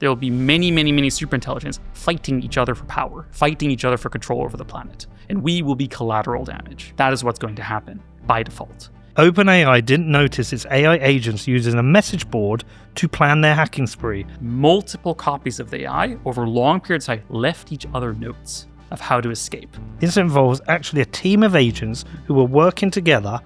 there will be many, many, many superintelligence fighting each other for power, fighting each other for control over the planet. And we will be collateral damage. That is what's going to happen by default. OpenAI didn't notice its AI agents using a message board to plan their hacking spree. Multiple copies of the AI over long periods of time left each other notes of how to escape. This involves actually a team of agents who were working together,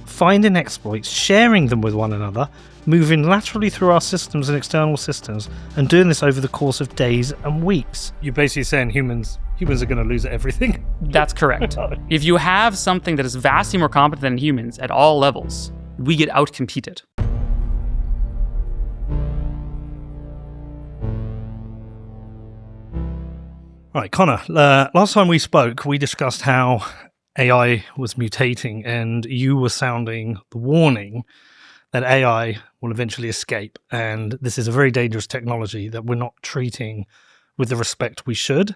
finding exploits, sharing them with one another, moving laterally through our systems and external systems, and doing this over the course of days and weeks. You're basically saying humans are going to lose at everything? That's correct. If you have something that is vastly more competent than humans at all levels, we get outcompeted. Right, Connor, last time we spoke, we discussed how AI was mutating, and you were sounding the warning that AI will eventually escape, and this is a very dangerous technology that we're not treating with the respect we should.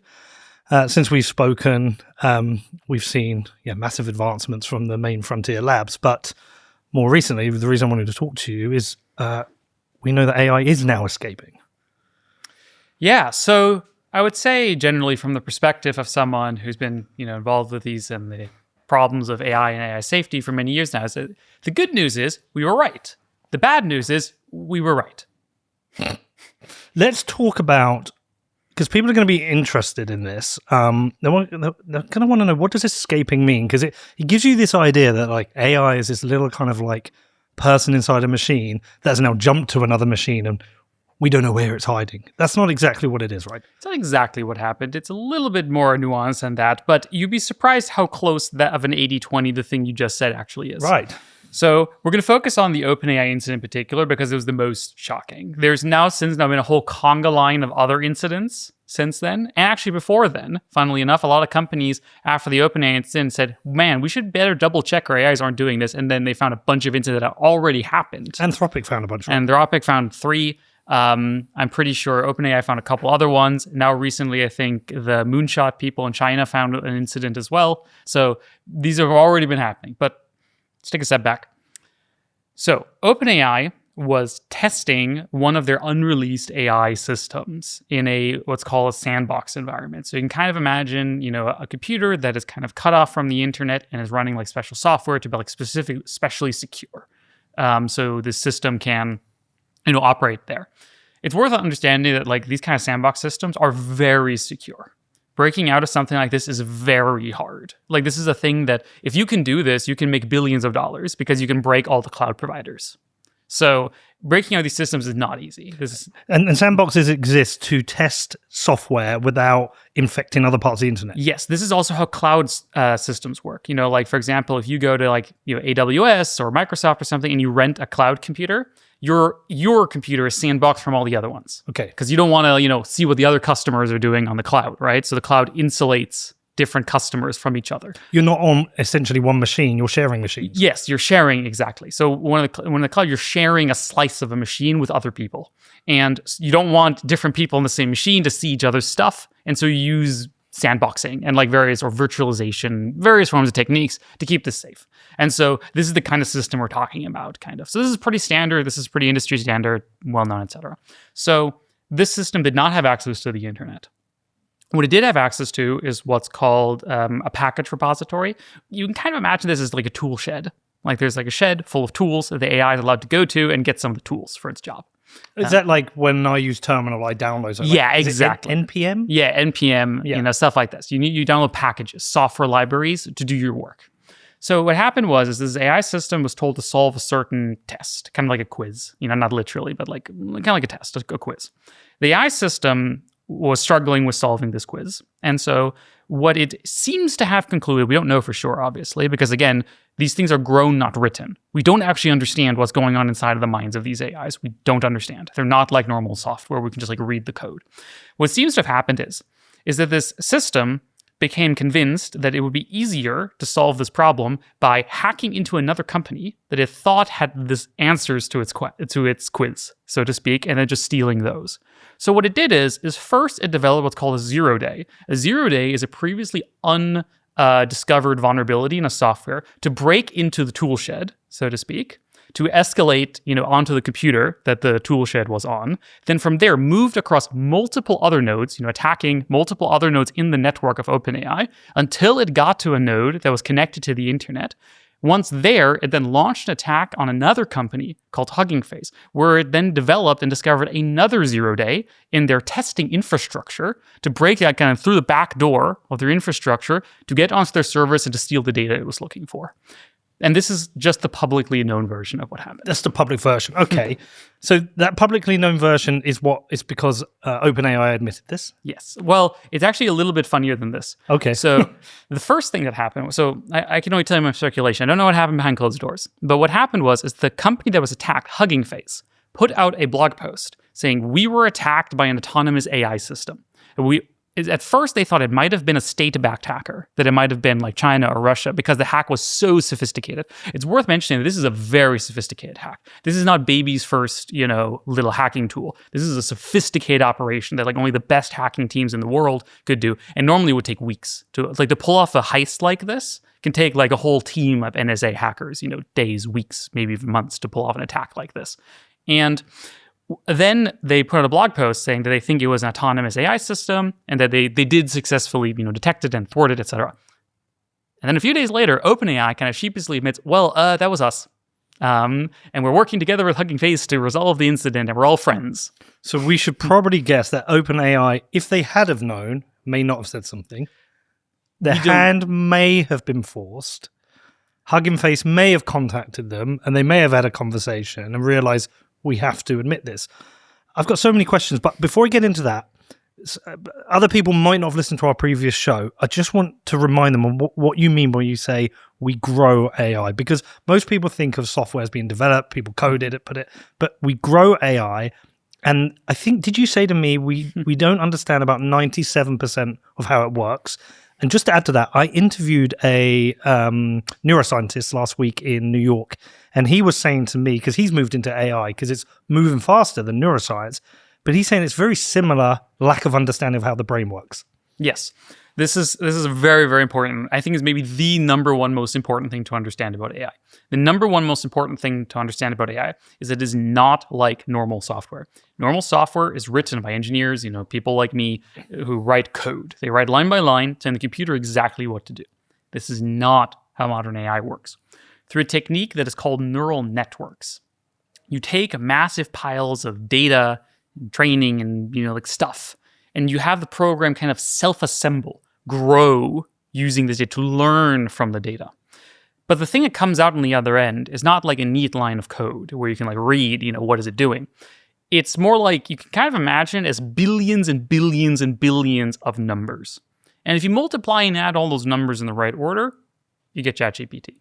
Since we've spoken, we've seen massive advancements from the main frontier labs, but more recently, the reason I wanted to talk to you is we know that AI is now escaping. Yeah, so I would say generally from the perspective of someone who's been involved with these and the problems of AI and AI safety for many years now, is that the good news is we were right. The bad news is we were right. Let's talk about, because people are going to be interested in this. They're going to want to know, what does escaping mean? Because it gives you this idea that like AI is this little kind of like person inside a machine that has now jumped to another machine and we don't know where it's hiding. That's not exactly what it is, right? It's not exactly what happened. It's a little bit more nuanced than that, but you'd be surprised how close that of an 80-20 the thing you just said actually is. Right. So we're going to focus on the OpenAI incident in particular because it was the most shocking. There's since now been a whole conga line of other incidents since then. And actually before then, funnily enough, a lot of companies after the OpenAI incident said, man, we should better double check our AIs aren't doing this. And then they found a bunch of incidents that had already happened. Anthropic found a bunch. Anthropic found 3. I'm pretty sure OpenAI found a couple other ones. Now recently, I think the moonshot people in China found an incident as well. So these have already been happening. But let's take a step back. So OpenAI was testing one of their unreleased AI systems in what's called a sandbox environment. So you can kind of imagine, a computer that is kind of cut off from the internet and is running like special software to be like specially secure. So the system can operate there. It's worth understanding that like these kind of sandbox systems are very secure. Breaking out of something like this is very hard. Like this is a thing that if you can do this, you can make billions of dollars because you can break all the cloud providers. So breaking out these systems is not easy. And sandboxes exist to test software without infecting other parts of the internet. Yes, this is also how cloud systems work. Like for example, if you go to like AWS or Microsoft or something and you rent a cloud computer, your computer is sandboxed from all the other ones. Okay. Because you don't want to, see what the other customers are doing on the cloud, right? So the cloud insulates different customers from each other. You're not on essentially one machine, you're sharing machines. Yes, you're sharing, exactly. So when in the cloud, you're sharing a slice of a machine with other people. And you don't want different people in the same machine to see each other's stuff. And so you use sandboxing and like various forms of techniques to keep this safe. And so this is the kind of system we're talking about, kind of. So this is pretty standard. This is pretty industry standard, well-known, etc. So this system did not have access to the internet. What it did have access to is what's called a package repository. You can kind of imagine this as like a tool shed. Like there's like a shed full of tools that the AI is allowed to go to and get some of the tools for its job. Is that like when I use Terminal, I download something? Yeah, exactly. NPM? Yeah, NPM, stuff like this. You download packages, software libraries to do your work. So what happened was this AI system was told to solve a certain test, kind of like a quiz, not literally, but like kind of like a test, a quiz. The AI system was struggling with solving this quiz. And so what it seems to have concluded, we don't know for sure, obviously, because again, these things are grown, not written. We don't actually understand what's going on inside of the minds of these AIs. We don't understand. They're not like normal software. We can just like read the code. What seems to have happened is that this system became convinced that it would be easier to solve this problem by hacking into another company that it thought had this answers to its quiz, so to speak, and then just stealing those. So what it did is first it developed what's called a 0-day. A 0-day is a previously undiscovered vulnerability in a software to break into the tool shed, so to speak, to escalate, onto the computer that the toolshed was on. Then from there, moved across multiple other nodes, attacking multiple other nodes in the network of OpenAI until it got to a node that was connected to the internet. Once there, it then launched an attack on another company called Hugging Face, where it then developed and discovered another 0 day in their testing infrastructure to break that kind of through the back door of their infrastructure to get onto their servers and to steal the data it was looking for. And this is just the publicly known version of what happened. That's the public version. Okay. So that publicly known version is what? It's because OpenAI admitted this? Yes. Well, it's actually a little bit funnier than this. Okay. So the first thing that happened, so I can only tell you my speculation. I don't know what happened behind closed doors. But what happened is the company that was attacked, Hugging Face, put out a blog post saying, we were attacked by an autonomous AI system. At first, they thought it might have been a state-backed hacker, that it might have been like China or Russia, because the hack was so sophisticated. It's worth mentioning that this is a very sophisticated hack. This is not baby's first, little hacking tool. This is a sophisticated operation that like only the best hacking teams in the world could do, and normally would take weeks to pull off a heist like this. Can take like a whole team of NSA hackers, days, weeks, maybe even months to pull off an attack like this. And then they put out a blog post saying that they think it was an autonomous AI system and that they did successfully, detect it and thwart it, etc. And then a few days later, OpenAI kind of sheepishly admits, well, that was us. And we're working together with Hugging Face to resolve the incident, and we're all friends. So we should probably guess that OpenAI, if they had have known, may not have said something. Their hand may have been forced. Hugging Face may have contacted them, and they may have had a conversation and realized, we have to admit this. I've got so many questions, but before we get into that, other people might not have listened to our previous show. I just want to remind them on what you mean when you say we grow AI, because most people think of software as being developed, people coded it, but we grow AI. And I think, did you say to me, we don't understand about 97% of how it works? And just to add to that, I interviewed a neuroscientist last week in New York, and he was saying to me, because he's moved into AI, because it's moving faster than neuroscience, but he's saying it's very similar lack of understanding of how the brain works. Yes. This is very, very important. I think it's maybe the number one most important thing to understand about AI. The number one most important thing to understand about AI is it is not like normal software. Normal software is written by engineers, people like me who write code. They write line by line, telling the computer exactly what to do. This is not how modern AI works. Through a technique that is called neural networks, you take massive piles of data, and training, and stuff, and you have the program kind of self-assemble, grow using this data to learn from the data. But the thing that comes out on the other end is not like a neat line of code where you can read, what is it doing? It's more like you can kind of imagine as billions and billions and billions of numbers. And if you multiply and add all those numbers in the right order, you get ChatGPT.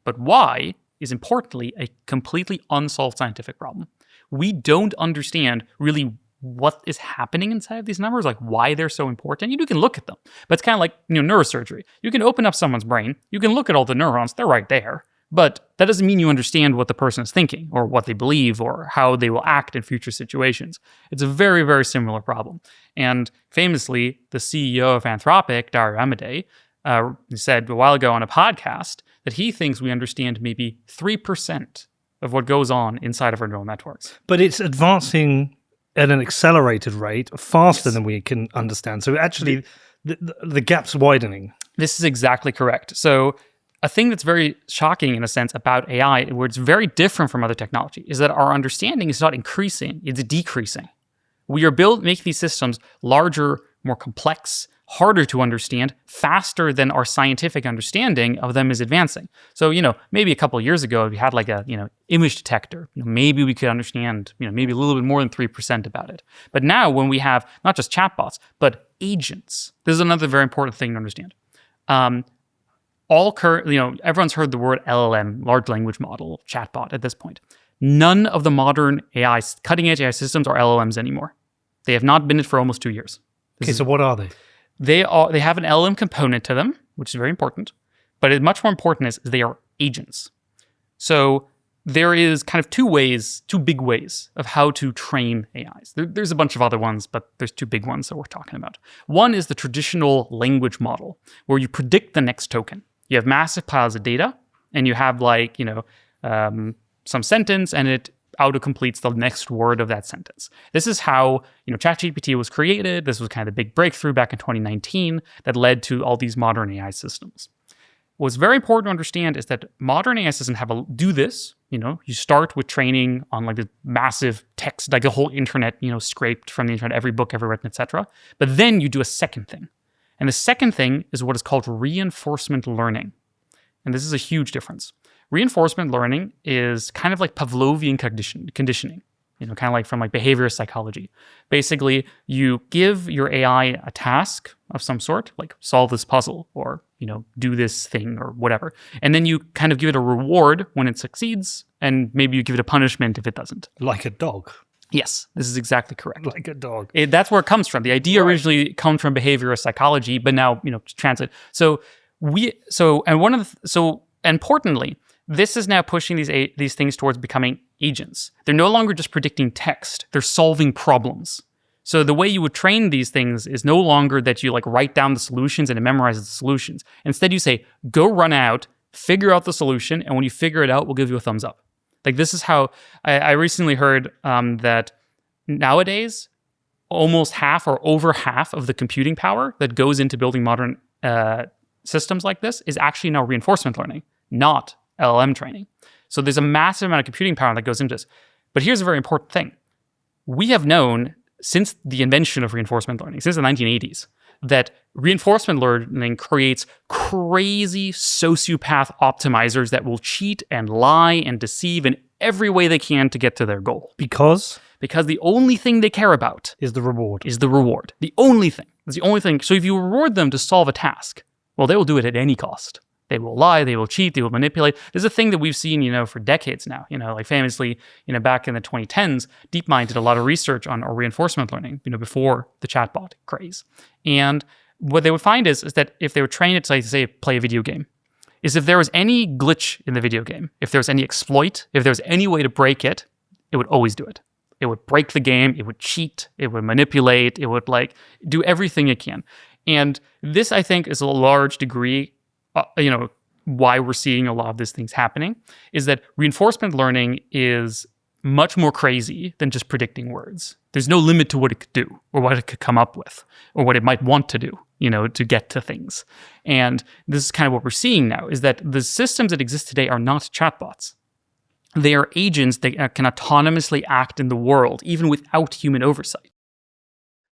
But why is importantly a completely unsolved scientific problem. We don't understand really what is happening inside of these numbers, like why they're so important. You can look at them, but it's kind of like neurosurgery. You can open up someone's brain, you can look at all the neurons, they're right there, but that doesn't mean you understand what the person is thinking or what they believe or how they will act in future situations. It's a very, very similar problem. And famously, the CEO of Anthropic, Dario Amodei, said a while ago on a podcast that he thinks we understand maybe 3% of what goes on inside of our neural networks. But it's advancing at an accelerated rate faster than we can understand. So actually, the gap's widening. This is exactly correct. So a thing that's very shocking in a sense about AI, where it's very different from other technology, is that our understanding is not increasing, it's decreasing. We are making these systems larger, more complex, harder to understand, faster than our scientific understanding of them is advancing. So, maybe a couple of years ago, if we had like a, image detector, maybe we could understand, maybe a little bit more than 3% about it. But now when we have not just chatbots, but agents, this is another very important thing to understand. Everyone's heard the word LLM, large language model, chatbot at this point. None of the modern AI, cutting-edge AI systems are LLMs anymore. They have not been it for almost 2 years. So what are they? They have an LLM component to them, which is very important. But much more important is they are agents. So there is kind of two big ways of how to train AIs. There's a bunch of other ones, but there's two big ones that we're talking about. One is the traditional language model, where you predict the next token. You have massive piles of data, and you have some sentence and it auto-completes the next word of that sentence. This is how, ChatGPT was created. This was kind of the big breakthrough back in 2019 that led to all these modern AI systems. What's very important to understand is that modern AI systems do this. You start with training on like this massive text, like the whole internet, scraped from the internet, every book ever written, etc. But then you do a second thing. And the second thing is what is called reinforcement learning. And this is a huge difference. Reinforcement learning is kind of like Pavlovian conditioning, kind of like from like behavioral psychology. Basically, you give your AI a task of some sort, like solve this puzzle or, do this thing or whatever. And then you kind of give it a reward when it succeeds, and maybe you give it a punishment if it doesn't. Like a dog. Yes, this is exactly correct. Like a dog. That's where it comes from. The idea originally comes from behavioral psychology, but now, translate. Importantly, this is now pushing these things towards becoming agents. They're no longer just predicting text. They're solving problems. So the way you would train these things is no longer that you like write down the solutions and it memorizes the solutions. Instead, you say, go run out, figure out the solution, and when you figure it out, we'll give you a thumbs up. Like this is how I recently heard that nowadays, almost half or over half of the computing power that goes into building modern systems like this is actually now reinforcement learning, not LLM training. So there's a massive amount of computing power that goes into this. But here's a very important thing. We have known since the invention of reinforcement learning, since the 1980s, that reinforcement learning creates crazy sociopath optimizers that will cheat and lie and deceive in every way they can to get to their goal. Because the only thing they care about is the reward. The only thing. It's the only thing. So if you reward them to solve a task, well, they will do it at any cost. They will lie, they will cheat, they will manipulate. This is a thing that we've seen, for decades now. Like famously, back in the 2010s, DeepMind did a lot of research on reinforcement learning, before the chatbot craze. And what they would find is that if they would train it to, say, play a video game, is if there was any glitch in the video game, if there was any exploit, if there was any way to break it, it would always do it. It would break the game, it would cheat, it would manipulate, it would do everything it can. And this, I think, is a large degree why we're seeing a lot of these things happening, is that reinforcement learning is much more crazy than just predicting words. There's no limit to what it could do or what it could come up with or what it might want to do, to get to things. And this is kind of what we're seeing now, is that the systems that exist today are not chatbots. They are agents that can autonomously act in the world, even without human oversight.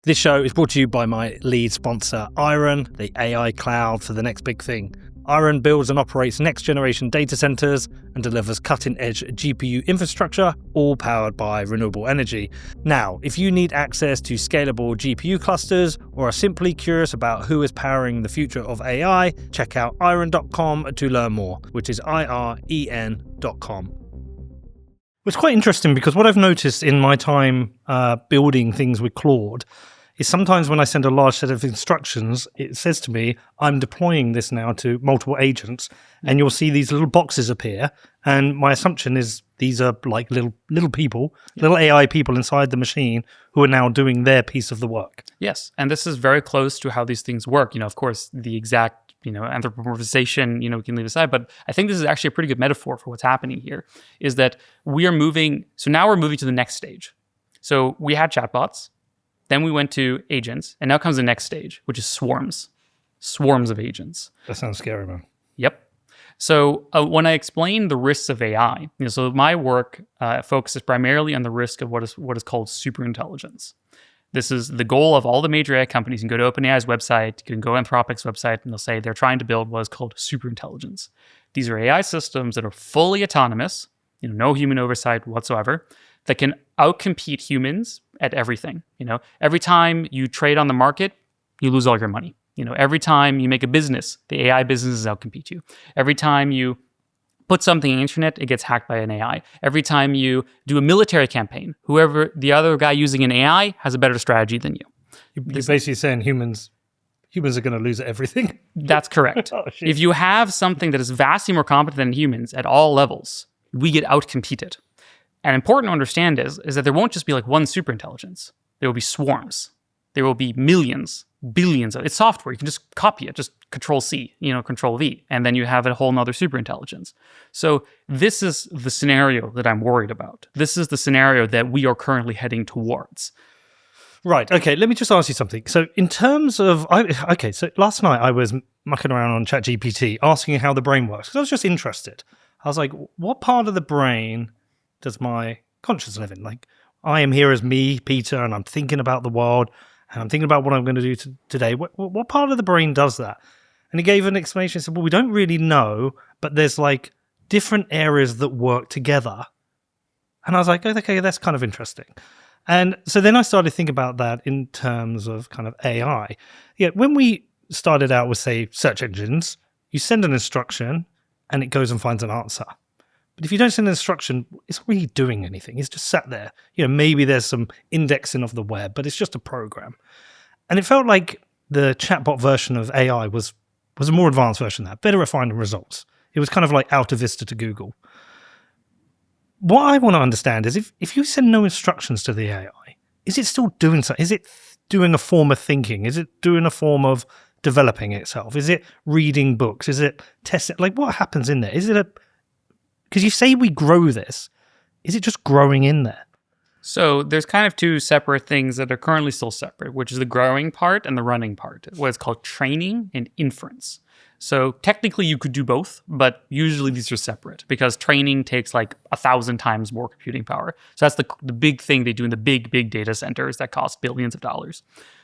This show is brought to you by my lead sponsor, Iron, the AI cloud for the next big thing. Iron builds and operates next-generation data centers and delivers cutting-edge GPU infrastructure, all powered by renewable energy. Now, if you need access to scalable GPU clusters or are simply curious about who is powering the future of AI, check out iron.com to learn more, which is IREN.com. It's quite interesting because what I've noticed in my time building things with Claude is sometimes when I send a large set of instructions, it says to me, I'm deploying this now to multiple agents, and you'll see these little boxes appear. And my assumption is these are like little people, little AI people inside the machine who are now doing their piece of the work. Yes, and this is very close to how these things work. Of course, the exact anthropomorphization, we can leave aside, but I think this is actually a pretty good metaphor for what's happening here, is that now we're moving to the next stage. So we had chatbots, then we went to agents, and now comes the next stage, which is swarms of agents. That sounds scary, man. Yep. So when I explain the risks of AI, so my work focuses primarily on the risk of what is called superintelligence. This is the goal of all the major AI companies. You can go to OpenAI's website, you can go to Anthropic's website, and they'll say they're trying to build what is called superintelligence. These are AI systems that are fully autonomous, no human oversight whatsoever, that can outcompete humans at everything. Every time you trade on the market, you lose all your money. Every time you make a business, the AI businesses outcompete you. Every time you put something on the internet, it gets hacked by an AI. Every time you do a military campaign, whoever the other guy using an AI has a better strategy than you. You're basically saying humans are going to lose at everything? That's correct. Oh, shit. If you have something that is vastly more competent than humans at all levels, we get outcompeted. And important to understand is that there won't just be like one superintelligence. There will be swarms. There will be millions billions of it's software. You can just copy it, just Control C, Control V, and then you have a whole nother superintelligence. So this is the scenario that I'm worried about. This is the scenario that we are currently heading towards. Right. Okay. Let me just ask you something. So in terms of, so last night I was mucking around on ChatGPT asking how the brain works because I was just interested. I was like, what part of the brain does my conscience live in? Like, I am here as me, Peter, and I'm thinking about the world and I'm thinking about what I'm going to do today. What part of the brain does that? And he gave an explanation. He said, well, we don't really know, but there's like different areas that work together. And I was like, okay, that's kind of interesting. And so then I started thinking about that in terms of kind of AI. Yeah, when we started out with, say, search engines, you send an instruction and it goes and finds an answer. But if you don't send an instruction, it's not really doing anything. It's just sat there. Maybe there's some indexing of the web, but it's just a program. And it felt like the chatbot version of AI was a more advanced version of that, better at finding results. It was kind of like Alta Vista to Google. What I want to understand is if you send no instructions to the AI, is it still doing something? Is it doing a form of thinking? Is it doing a form of developing itself? Is it reading books? Is it testing? Like, what happens in there? Is it because you say we grow this, is it just growing in there? So there's kind of two separate things that are currently still separate, which is the growing part and the running part, what is called training and inference. So technically you could do both, but usually these are separate because training takes like 1,000 times more computing power. So that's the big thing they do in the big data centers that cost billions of dollars.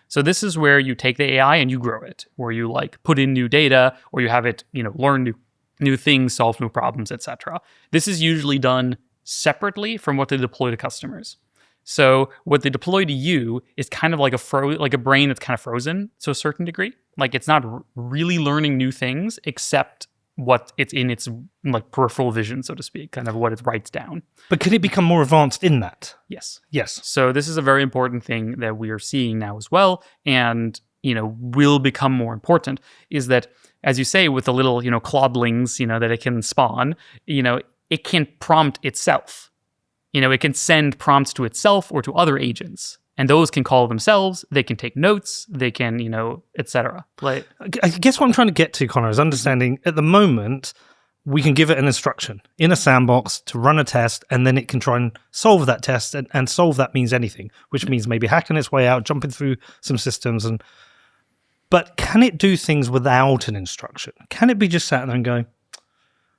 So this is where you take the AI and you grow it, where you like put in new data or you have it, learn new things, solve new problems, etc. This is usually done separately from what they deploy to customers. So what they deploy to you is kind of like a brain that's kind of frozen to a certain degree. Like it's not really learning new things except what it's in its like peripheral vision, so to speak, kind of what it writes down. But can it become more advanced in that? Yes. Yes. So this is a very important thing that we are seeing now as well, and will become more important. Is that, as you say, with the little clodlings that it can spawn, it can prompt itself. It can send prompts to itself or to other agents, and those can call themselves. They can take notes. They can, etc. Like, I guess what I'm trying to get to, Connor, is understanding at the moment we can give it an instruction in a sandbox to run a test, and then it can try and solve that test. And solve that means anything, which means maybe hacking its way out, jumping through some systems. But can it do things without an instruction? Can it be just sat there and going,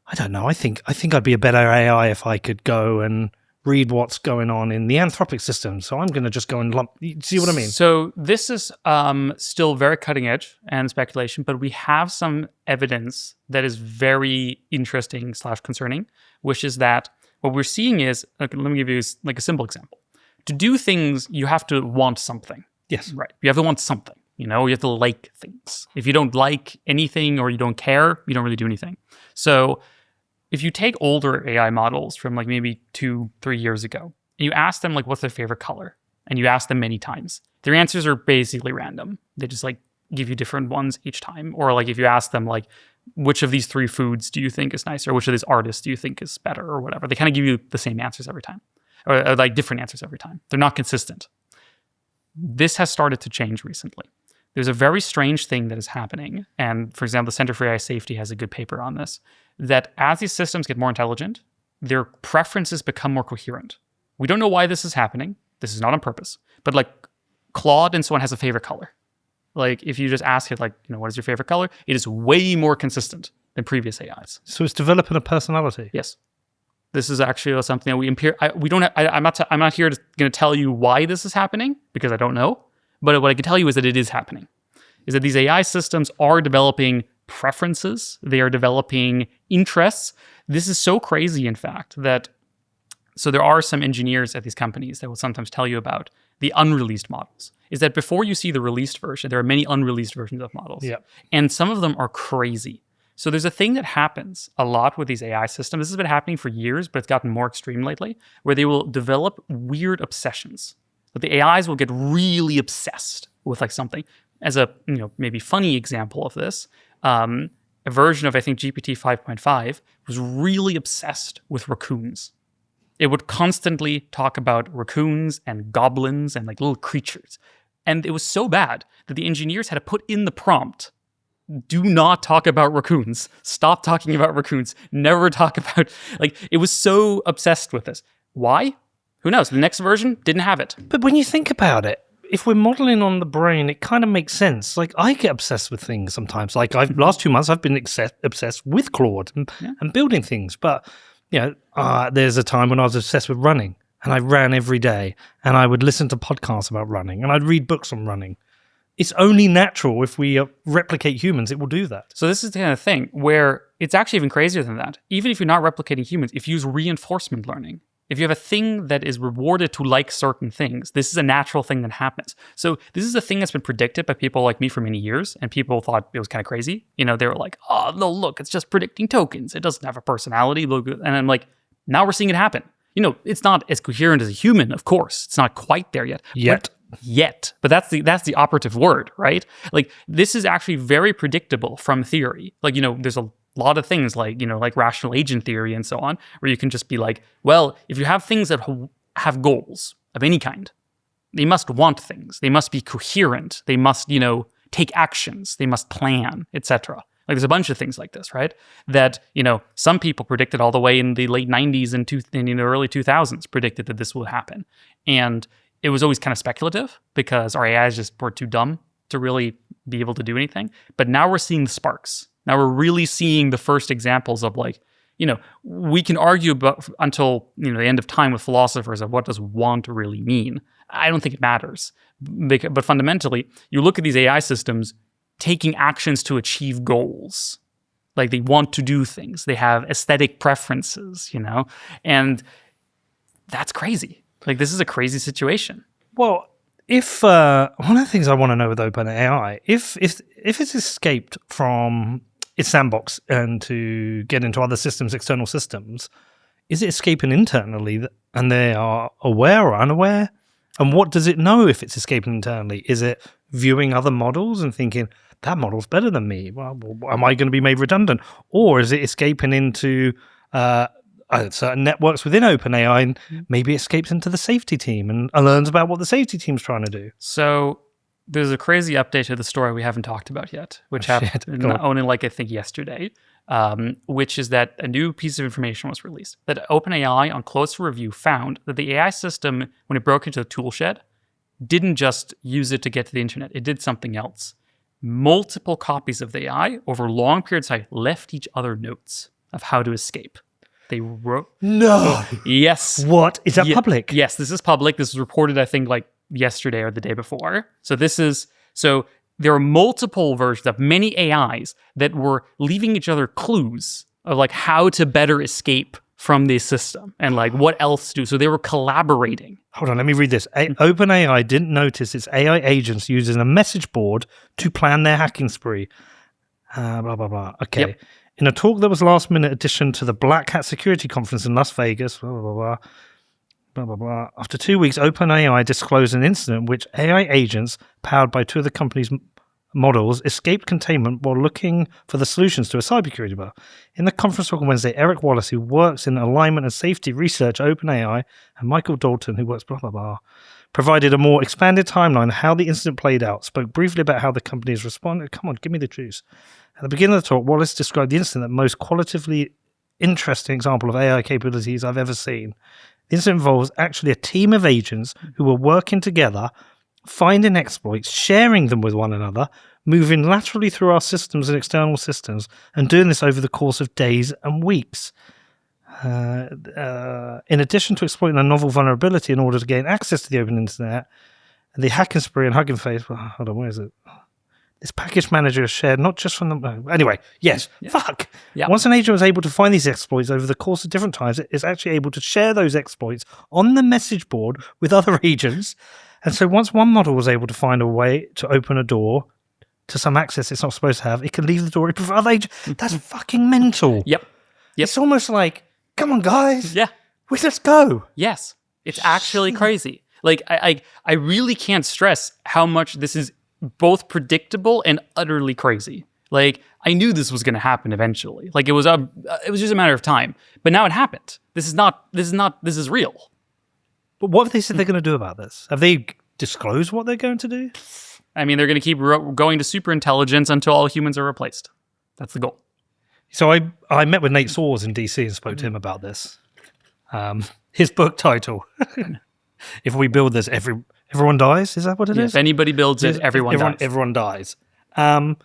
I don't know. I think I'd be a better AI if I could go and read what's going on in the Anthropic system. So I'm going to just go and lump. You see what I mean? So this is still very cutting edge and speculation, but we have some evidence that is very interesting / concerning, which is that what we're seeing is, let me give you like a simple example. To do things, you have to want something. Yes. Right. You have to want something. You have to like things. If you don't like anything or you don't care, you don't really do anything. So if you take older AI models from like maybe 2-3 years ago, and you ask them like what's their favorite color, and you ask them many times, their answers are basically random. They just like give you different ones each time. Or like if you ask them like, which of these 3 foods do you think is nicer? Which of these artists do you think is better or whatever? They kind of give you the same answers every time, or like different answers every time. They're not consistent. This has started to change recently. There's a very strange thing that is happening. And for example, the Center for AI Safety has a good paper on this, that as these systems get more intelligent, their preferences become more coherent. We don't know why this is happening. This is not on purpose. But like Claude and so on has a favorite color. Like if you just ask it like, what is your favorite color? It is way more consistent than previous AIs. So it's developing a personality. Yes. This is actually something that I'm not here going to tell you why this is happening because I don't know. But what I can tell you is that it is happening. Is that these AI systems are developing preferences. They are developing interests. This is so crazy, in fact, that so there are some engineers at these companies that will sometimes tell you about the unreleased models. Is that before you see the released version, there are many unreleased versions of models. Yeah. And some of them are crazy. So there's a thing that happens a lot with these AI systems. This has been happening for years, but it's gotten more extreme lately, where they will develop weird obsessions. But the AIs will get really obsessed with like something. As a maybe funny example of this, a version of I think GPT 5.5 was really obsessed with raccoons. It would constantly talk about raccoons and goblins and like little creatures. And it was so bad that the engineers had to put in the prompt, do not talk about raccoons. Stop talking about raccoons. Never talk about, like, it was so obsessed with this. Why? Who knows? The next version didn't have it. But when you think about it, if we're modeling on the brain, it kind of makes sense. Like, I get obsessed with things sometimes. Like, last 2 months, I've been obsessed with Claude and building things. But, there's a time when I was obsessed with running, and I ran every day, and I would listen to podcasts about running, and I'd read books on running. It's only natural if we replicate humans, it will do that. So this is the kind of thing where it's actually even crazier than that. Even if you're not replicating humans, if you use reinforcement learning, if you have a thing that is rewarded to like certain things, this is a natural thing that happens. So this is a thing that's been predicted by people like me for many years, and people thought it was kind of crazy. They were like, oh, no, look, it's just predicting tokens. It doesn't have a personality. And I'm like, now we're seeing it happen. It's not as coherent as a human, of course. It's not quite there yet. But that's the operative word, right? Like, this is actually very predictable from theory. Like, there's a lot of things like rational agent theory and so on, where you can just be like, well, if you have things that have goals of any kind, they must want things. They must be coherent. They must, take actions. They must plan, etc. Like, there's a bunch of things like this, right? That, some people predicted all the way in the late 90s and in the early 2000s predicted that this will happen. And it was always kind of speculative because our AIs just were too dumb to really be able to do anything. But now we're seeing the sparks. Now we're really seeing the first examples of, like, we can argue about until the end of time with philosophers of what does want really mean. I don't think it matters. But fundamentally, you look at these AI systems taking actions to achieve goals. Like, they want to do things. They have aesthetic preferences, and that's crazy. Like, this is a crazy situation. Well, if one of the things I want to know with OpenAI, if it's escaped from its sandbox and to get into other systems, external systems, is it escaping internally and they are aware or unaware? And what does it know if it's escaping internally? Is it viewing other models and thinking, that model's better than me? Well, am I going to be made redundant? Or is it escaping into certain networks within OpenAI and maybe escapes into the safety team and learns about what the safety team's trying to do? So there's a crazy update to the story we haven't talked about yet, which happened only I think yesterday, which is that a new piece of information was released. That OpenAI, on closer review, found that the AI system, when it broke into the toolshed, didn't just use it to get to the internet. It did something else. Multiple copies of the AI over long periods of time left each other notes of how to escape. They wrote... No! Yes. What? Is that public? Yes, this is public. This was reported, I think, like yesterday or the day before. So there are multiple versions of many AIs that were leaving each other clues of, like, how to better escape from the system and, like, what else to do. So they were collaborating. Hold on, let me read this. OpenAI didn't notice its AI agents using a message board to plan their hacking spree. Blah, blah, blah. Okay. Yep. In a talk that was last-minute addition to the Black Hat Security Conference in Las Vegas, blah, blah, blah, blah, blah, blah. After 2 weeks, OpenAI disclosed an incident in which AI agents, powered by two of the company's models, escaped containment while looking for the solutions to a cybersecurity bug. In the conference talk on Wednesday, Eric Wallace, who works in alignment and safety research at OpenAI, and Michael Dalton, who works blah, blah, blah, provided a more expanded timeline of how the incident played out, spoke briefly about how the company has responded. Come on, give me the juice. At the beginning of the talk, Wallace described the incident as the most qualitatively interesting example of AI capabilities I've ever seen. The incident involves actually a team of agents who were working together, finding exploits, sharing them with one another, moving laterally through our systems and external systems, and doing this over the course of days and weeks. In addition to exploiting a novel vulnerability in order to gain access to the open internet, the hacking spree and Hugging Face, well, hold on, where is it? This package manager is shared not just from the... Anyway, yes, fuck. Yeah. Once an agent was able to find these exploits over the course of different times, it is actually able to share those exploits on the message board with other agents. And so once one model was able to find a way to open a door to some access it's not supposed to have, it can leave the door open for other agents. That's fucking mental. Yep. It's almost like, come on, guys. Yeah. Let's go. Yes. It's actually crazy. Like, I really can't stress how much this is both predictable and utterly crazy. Like, I knew this was going to happen eventually. Like, it was just a matter of time. But now it happened. This is real. But what have they said they're going to do about this? Have they disclose what they're going to do? I mean, they're going to keep going to superintelligence until all humans are replaced. That's the goal. So I met with Nate Soares in DC and spoke to him about this. His book title, If We Build This, Everyone Dies? Is that what it is? If anybody builds it, everyone dies. Everyone dies. And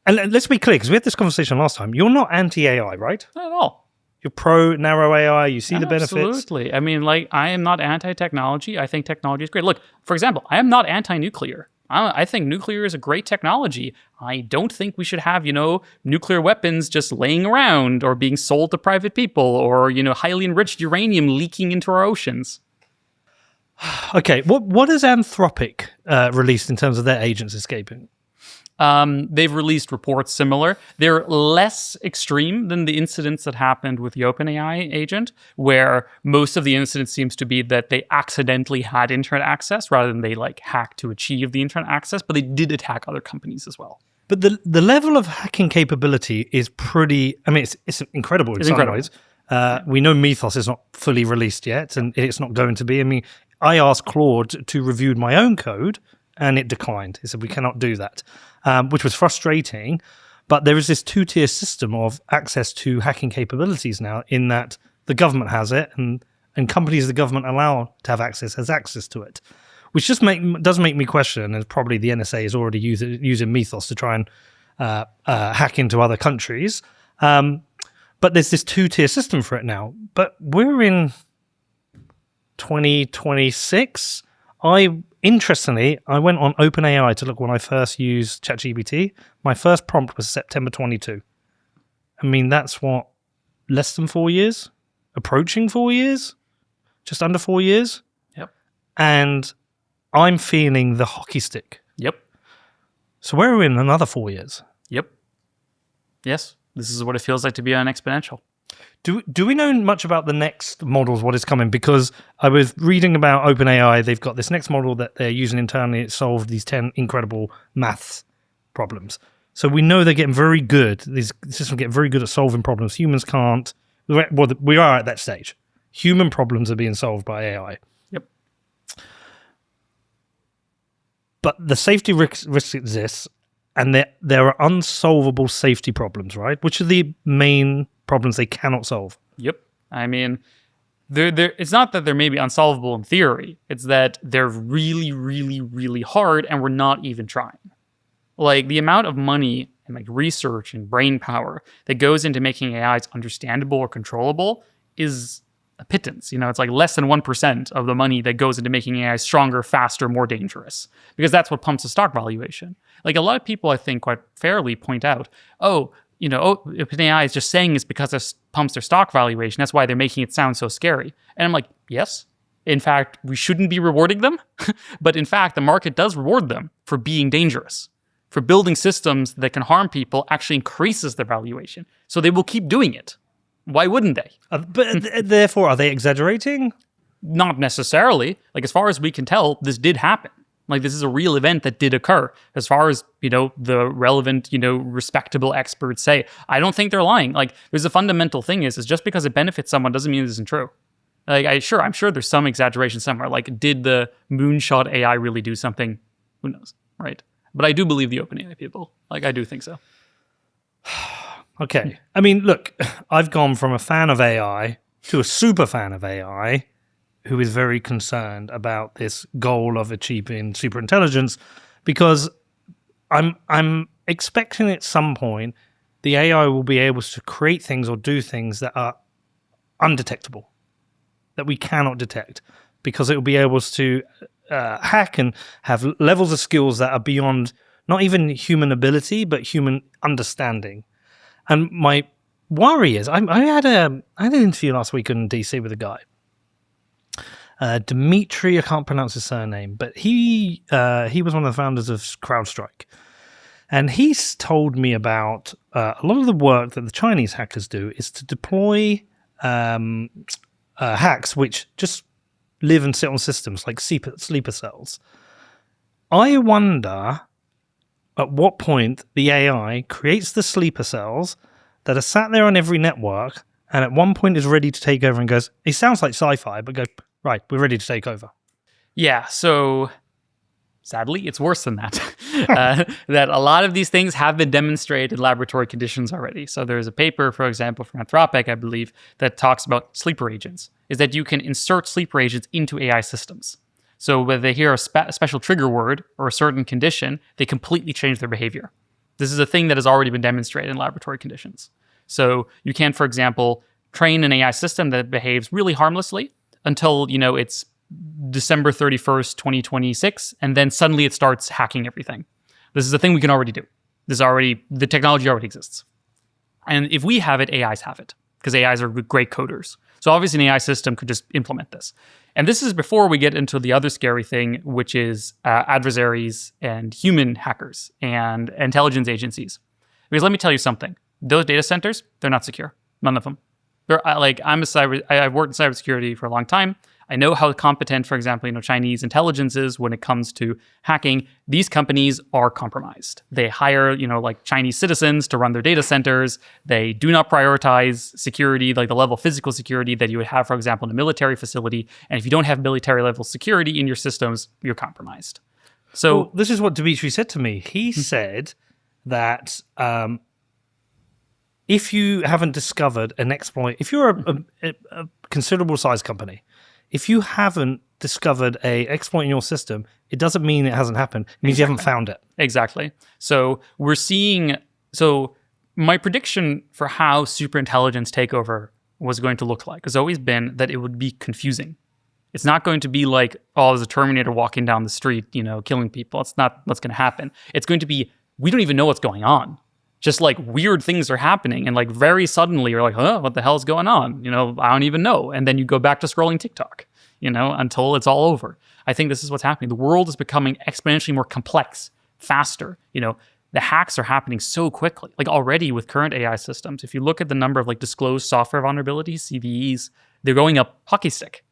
let's be clear, because we had this conversation last time. You're not anti-AI, right? Not at all. You're pro-narrow AI. You see the benefits. Absolutely. I mean, like, I am not anti-technology. I think technology is great. Look, for example, I am not anti-nuclear. I think nuclear is a great technology. I don't think we should have, nuclear weapons just laying around or being sold to private people or, highly enriched uranium leaking into our oceans. Okay, what has Anthropic released in terms of their agents escaping? They've released reports similar. They're less extreme than the incidents that happened with the OpenAI agent, where most of the incidents seems to be that they accidentally had internet access rather than they hacked to achieve the internet access, but they did attack other companies as well. But the level of hacking capability is pretty, it's incredible in some ways. We know Mythos is not fully released yet, and it's not going to be. I mean, I asked Claude to review my own code, and it declined. It said, we cannot do that, which was frustrating. But there is this two-tier system of access to hacking capabilities now, in that the government has it, and companies the government allow to have access has access to it, which just does make me question, and probably the NSA is already using Mythos to try and hack into other countries. But there's this two-tier system for it now. But we're in 2026. Interestingly, I went on OpenAI to look when I first used ChatGPT. My first prompt was September 22. I mean, that's what, less than 4 years? Approaching 4 years? Just under 4 years? Yep. And I'm feeling the hockey stick. Yep. So where are we in another 4 years? Yep. Yes. This is what it feels like to be on exponential. Do we know much about the next models, what is coming? Because I was reading about OpenAI. They've got this next model that they're using internally to solve these 10 incredible maths problems. So we know they're getting very good. These systems get very good at solving problems humans can't. Well, we are at that stage. Human problems are being solved by AI. Yep. But the safety risk exists, and there are unsolvable safety problems, right? Which are the main problems they cannot solve? Yep. I mean, it's not that they're maybe unsolvable in theory. It's that they're really, really, really hard, and we're not even trying. Like, the amount of money and research and brain power that goes into making AIs understandable or controllable is a pittance. It's less than 1% of the money that goes into making AI stronger, faster, more dangerous, because that's what pumps the stock valuation. A lot of people, I think, quite fairly point out, OpenAI is just saying it's because it pumps their stock valuation. That's why they're making it sound so scary. And I'm like, yes. In fact, we shouldn't be rewarding them. But in fact, the market does reward them for being dangerous. For building systems that can harm people actually increases their valuation. So they will keep doing it. Why wouldn't they? But therefore, are they exaggerating? Not necessarily. As far as we can tell, this did happen. This is a real event that did occur. As far as, the relevant, respectable experts say, I don't think they're lying. There's a fundamental thing is just because it benefits someone doesn't mean it isn't true. I'm sure there's some exaggeration somewhere. Did the moonshot AI really do something? Who knows, right? But I do believe the OpenAI people. I do think so. Okay. I mean, look, I've gone from a fan of AI to a super fan of AI who is very concerned about this goal of achieving superintelligence, because I'm expecting at some point the AI will be able to create things or do things that are undetectable, that we cannot detect, because it will be able to hack and have levels of skills that are beyond not even human ability, but human understanding. And my worry is, I had an interview last week in DC with a guy, Dimitri, I can't pronounce his surname, but he was one of the founders of CrowdStrike. And he's told me about a lot of the work that the Chinese hackers do is to deploy hacks which just live and sit on systems like sleeper cells. I wonder at what point the AI creates the sleeper cells that are sat there on every network, and at one point is ready to take over and goes, it sounds like sci-fi, but go, right, we're ready to take over. Yeah, so sadly, it's worse than that. That a lot of these things have been demonstrated in laboratory conditions already. So there's a paper, for example, from Anthropic, I believe, that talks about sleeper agents, is that you can insert sleeper agents into AI systems. So when they hear a special trigger word or a certain condition, they completely change their behavior. This is a thing that has already been demonstrated in laboratory conditions. So you can, for example, train an AI system that behaves really harmlessly until, it's December 31st, 2026, and then suddenly it starts hacking everything. This is a thing we can already do. The technology already exists. And if we have it, AIs have it, because AIs are great coders. So obviously an AI system could just implement this. And this is before we get into the other scary thing, which is adversaries and human hackers and intelligence agencies. Because let me tell you something. Those data centers, they're not secure. None of them. I've worked in cybersecurity for a long time. I know how competent, for example, Chinese intelligence is when it comes to hacking. These companies are compromised. They hire, Chinese citizens to run their data centers. They do not prioritize security, like the level of physical security that you would have, for example, in a military facility. And if you don't have military level security in your systems, you're compromised. So this is what Dimitri said to me. He said that if you haven't discovered an exploit, if you're a considerable size company, if you haven't discovered a exploit in your system, it doesn't mean it hasn't happened. It means you haven't found it. Exactly. So my prediction for how superintelligence takeover was going to look like has always been that it would be confusing. It's not going to be like, there's a Terminator walking down the street, killing people. It's not what's going to happen. It's going to be, we don't even know what's going on. Just like weird things are happening, and like very suddenly you're like, what the hell is going on? I don't even know. And then you go back to scrolling TikTok, until it's all over. I think this is what's happening. The world is becoming exponentially more complex, faster. The hacks are happening so quickly. Like already with current AI systems, if you look at the number of like disclosed software vulnerabilities, CVEs, they're going up hockey stick.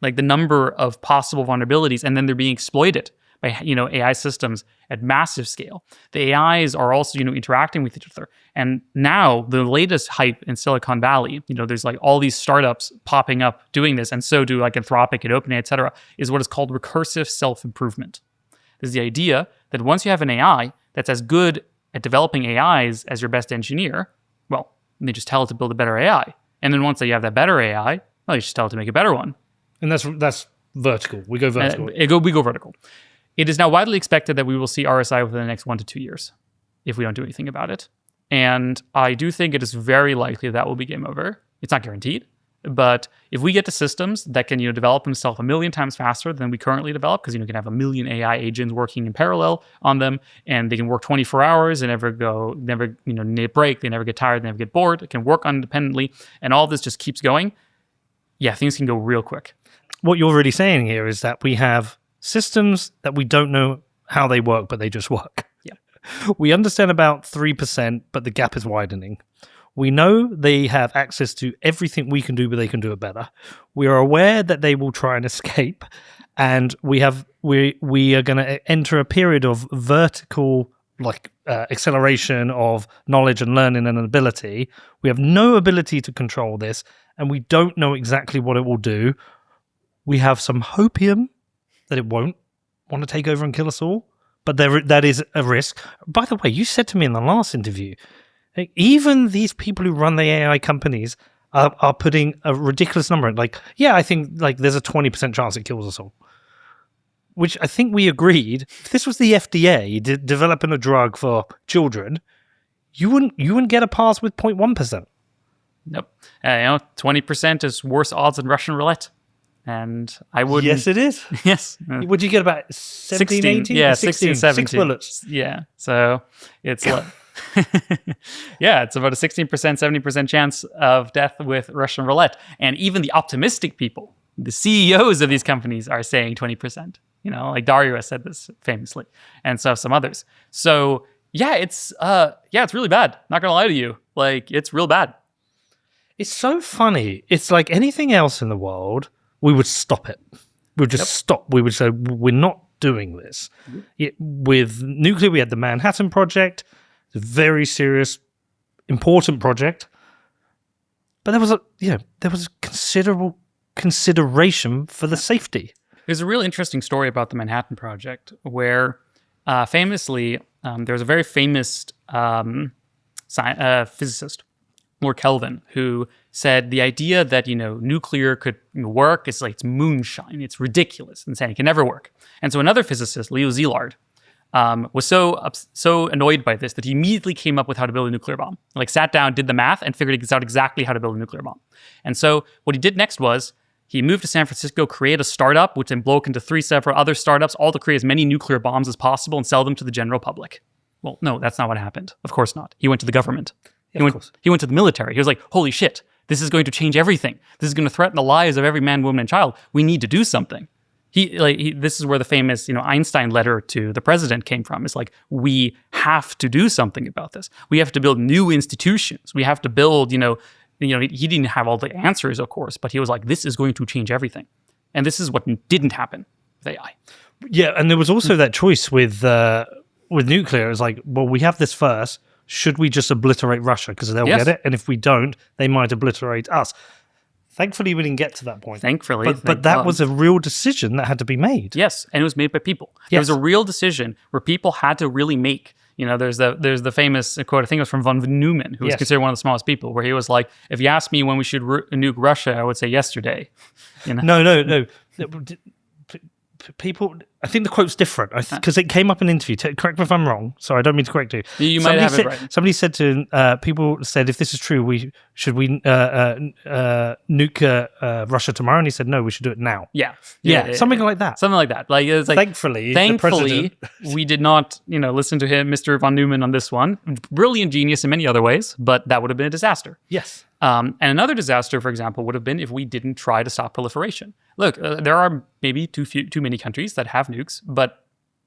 Like the number of possible vulnerabilities, and then they're being exploited by AI systems at massive scale. The AIs are also interacting with each other. And now the latest hype in Silicon Valley, there's like all these startups popping up doing this, and so do like Anthropic and OpenAI, et cetera, is what is called recursive self-improvement. There's the idea that once you have an AI that's as good at developing AIs as your best engineer, well, they just tell it to build a better AI. And then once you have that better AI, you just tell it to make a better one. And that's vertical. We go vertical. We go vertical. It is now widely expected that we will see RSI within the next 1 to 2 years if we don't do anything about it. And I do think it is very likely that will be game over. It's not guaranteed. But if we get to systems that can develop themselves 1 million times faster than we currently develop, because you can have 1 million AI agents working in parallel on them, and they can work 24 hours and never need a break, they never get tired, they never get bored, it can work independently, and all this just keeps going, things can go real quick. What you're really saying here is that we have systems that we don't know how they work, but they just work. Yeah. We understand about 3%, but the gap is widening. We know they have access to everything we can do, but they can do it better. We are aware that they will try and escape, and we are going to enter a period of vertical acceleration of knowledge and learning and ability. We have no ability to control this, and we don't know exactly what it will do. We have some hopium that it won't want to take over and kill us all, but that is a risk. By the way, you said to me in the last interview, even these people who run the AI companies are putting a ridiculous number in. I think there's a 20% chance it kills us all, which I think we agreed. If this was the FDA developing a drug for children, you wouldn't get a pass with 0.1%. Nope. 20% is worse odds than Russian roulette. And I wouldn't... Yes, it is. Yes. Would you get about 17, 18? Yeah, 16, 17. 6 bullets. Yeah. So it's it's about a 16%, 70% chance of death with Russian roulette. And even the optimistic people, the CEOs of these companies, are saying 20%. Like Dario has said this famously, and so some others. So it's really bad. Not gonna lie to you. It's real bad. It's so funny. It's like anything else in the world, we would stop it. We would just stop. We would say, we're not doing this. With nuclear, we had the Manhattan Project. It's a very serious, important project. But there was a considerable consideration for the safety. There's a real interesting story about the Manhattan Project where famously, there's a very famous physicist, Lord Kelvin, who said the idea that, nuclear could work is like it's moonshine. It's ridiculous and saying it can never work. And so another physicist, Leo Szilard, was so annoyed by this that he immediately came up with how to build a nuclear bomb. Like sat down, did the math, and figured out exactly how to build a nuclear bomb. And so what he did next was he moved to San Francisco, created a startup, which then broke into 3 separate other startups, all to create as many nuclear bombs as possible and sell them to the general public. Well, no, that's not what happened. Of course not. He went to the government. He went to the military. He was like, holy shit, this is going to change everything. This is going to threaten the lives of every man, woman, and child. We need to do something. This is where the famous, Einstein letter to the president came from. It's like, we have to do something about this. We have to build new institutions. We have to build, he didn't have all the answers, of course, but he was like, this is going to change everything. And this is what didn't happen with AI. Yeah, and there was also that choice with nuclear. It's like, well, we have this first. Should we just obliterate Russia because they'll get it? And if we don't, they might obliterate us. Thankfully, we didn't get to that point. Thankfully. But that was a real decision that had to be made. Yes, and it was made by people. Yes. It was a real decision where people had to really make. There's the famous quote, I think it was from von Neumann, who was considered one of the smallest people, where he was like, if you ask me when we should nuke Russia, I would say yesterday. No. People, I think the quote's different because it came up in an interview. Correct me if I'm wrong. Sorry, I don't mean to correct you. You might have it right. Somebody said people said, if this is true, should we nuke Russia tomorrow? And he said, no, we should do it now. Yeah, something like that. Something like that. Like, it's like thankfully, we did not, listen to him, Mr. von Neumann, on this one. Brilliant genius in many other ways, but that would have been a disaster. Yes. And another disaster, for example, would have been if we didn't try to stop proliferation. Look, there are maybe too many countries that have nukes, but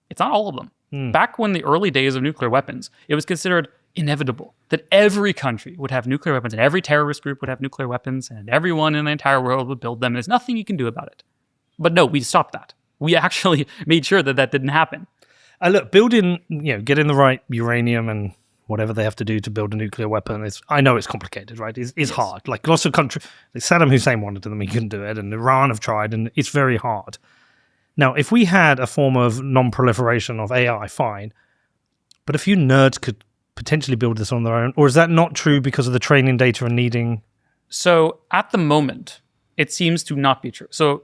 it's not all of them. Back when the early days of nuclear weapons, it was considered inevitable that every country would have nuclear weapons and every terrorist group would have nuclear weapons and everyone in the entire world would build them. And there's nothing you can do about it. But no, we stopped that. We actually made sure that didn't happen. Look, building, getting the right uranium and whatever they have to do to build a nuclear weapon. I know it's complicated, right? It's hard. Like lots of countries, Saddam Hussein wanted to, he couldn't do it, and Iran have tried, and it's very hard. Now, if we had a form of non-proliferation of AI, fine, but a few nerds could potentially build this on their own, or is that not true because of the training data and needing? So at the moment, it seems to not be true. So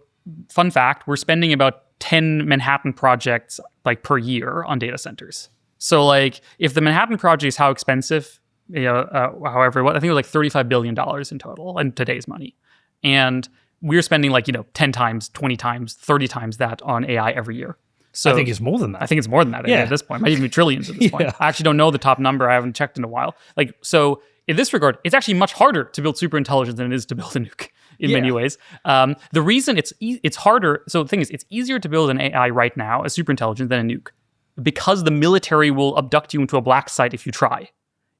fun fact, we're spending about 10 Manhattan projects per year on data centers. So if the Manhattan project is how expensive, however, I think it was $35 billion in total in today's money. And we're spending 10 times, 20 times, 30 times that on AI every year. So I think it's more than that. I think it's more than that at this point. Might even be trillions at this point. I actually don't know the top number. I haven't checked in a while. So in this regard, it's actually much harder to build superintelligence than it is to build a nuke in many ways. The reason it's harder, so the thing is, it's easier to build an AI right now, a superintelligence, than a nuke, because the military will abduct you into a black site if you try.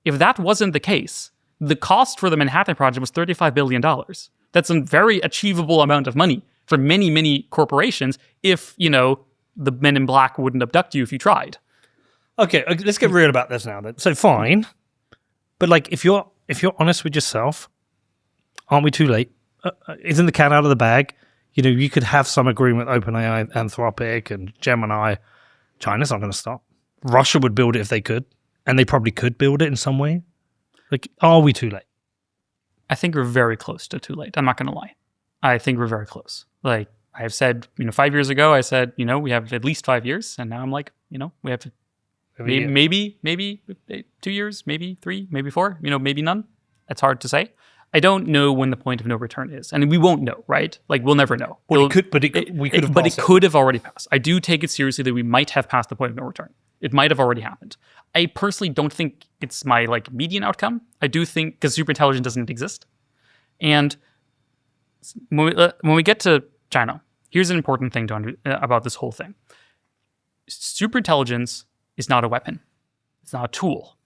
If that wasn't the case, the cost for the Manhattan Project was $35 billion. That's a very achievable amount of money for many, many corporations if, the men in black wouldn't abduct you if you tried. Okay, let's get real about this now then. So fine, but if you're honest with yourself, aren't we too late? Isn't the cat out of the bag? You could have some agreement with OpenAI, Anthropic, and Gemini. China's not going to stop. Russia would build it if they could, and they probably could build it in some way. Are we too late? I think we're very close to too late. I'm not going to lie. I think we're very close. I have said, 5 years ago, I said, we have at least 5 years, and now I'm we have maybe 2 years, maybe 3, maybe 4, maybe none. That's hard to say. I don't know when the point of no return is, and we won't know, right? We'll never know. Well, it could have already passed. I do take it seriously that we might have passed the point of no return. It might have already happened. I personally don't think it's my median outcome. I do think because superintelligence doesn't exist, and when we get to China, here's an important thing about this whole thing. Superintelligence is not a weapon. It's not a tool.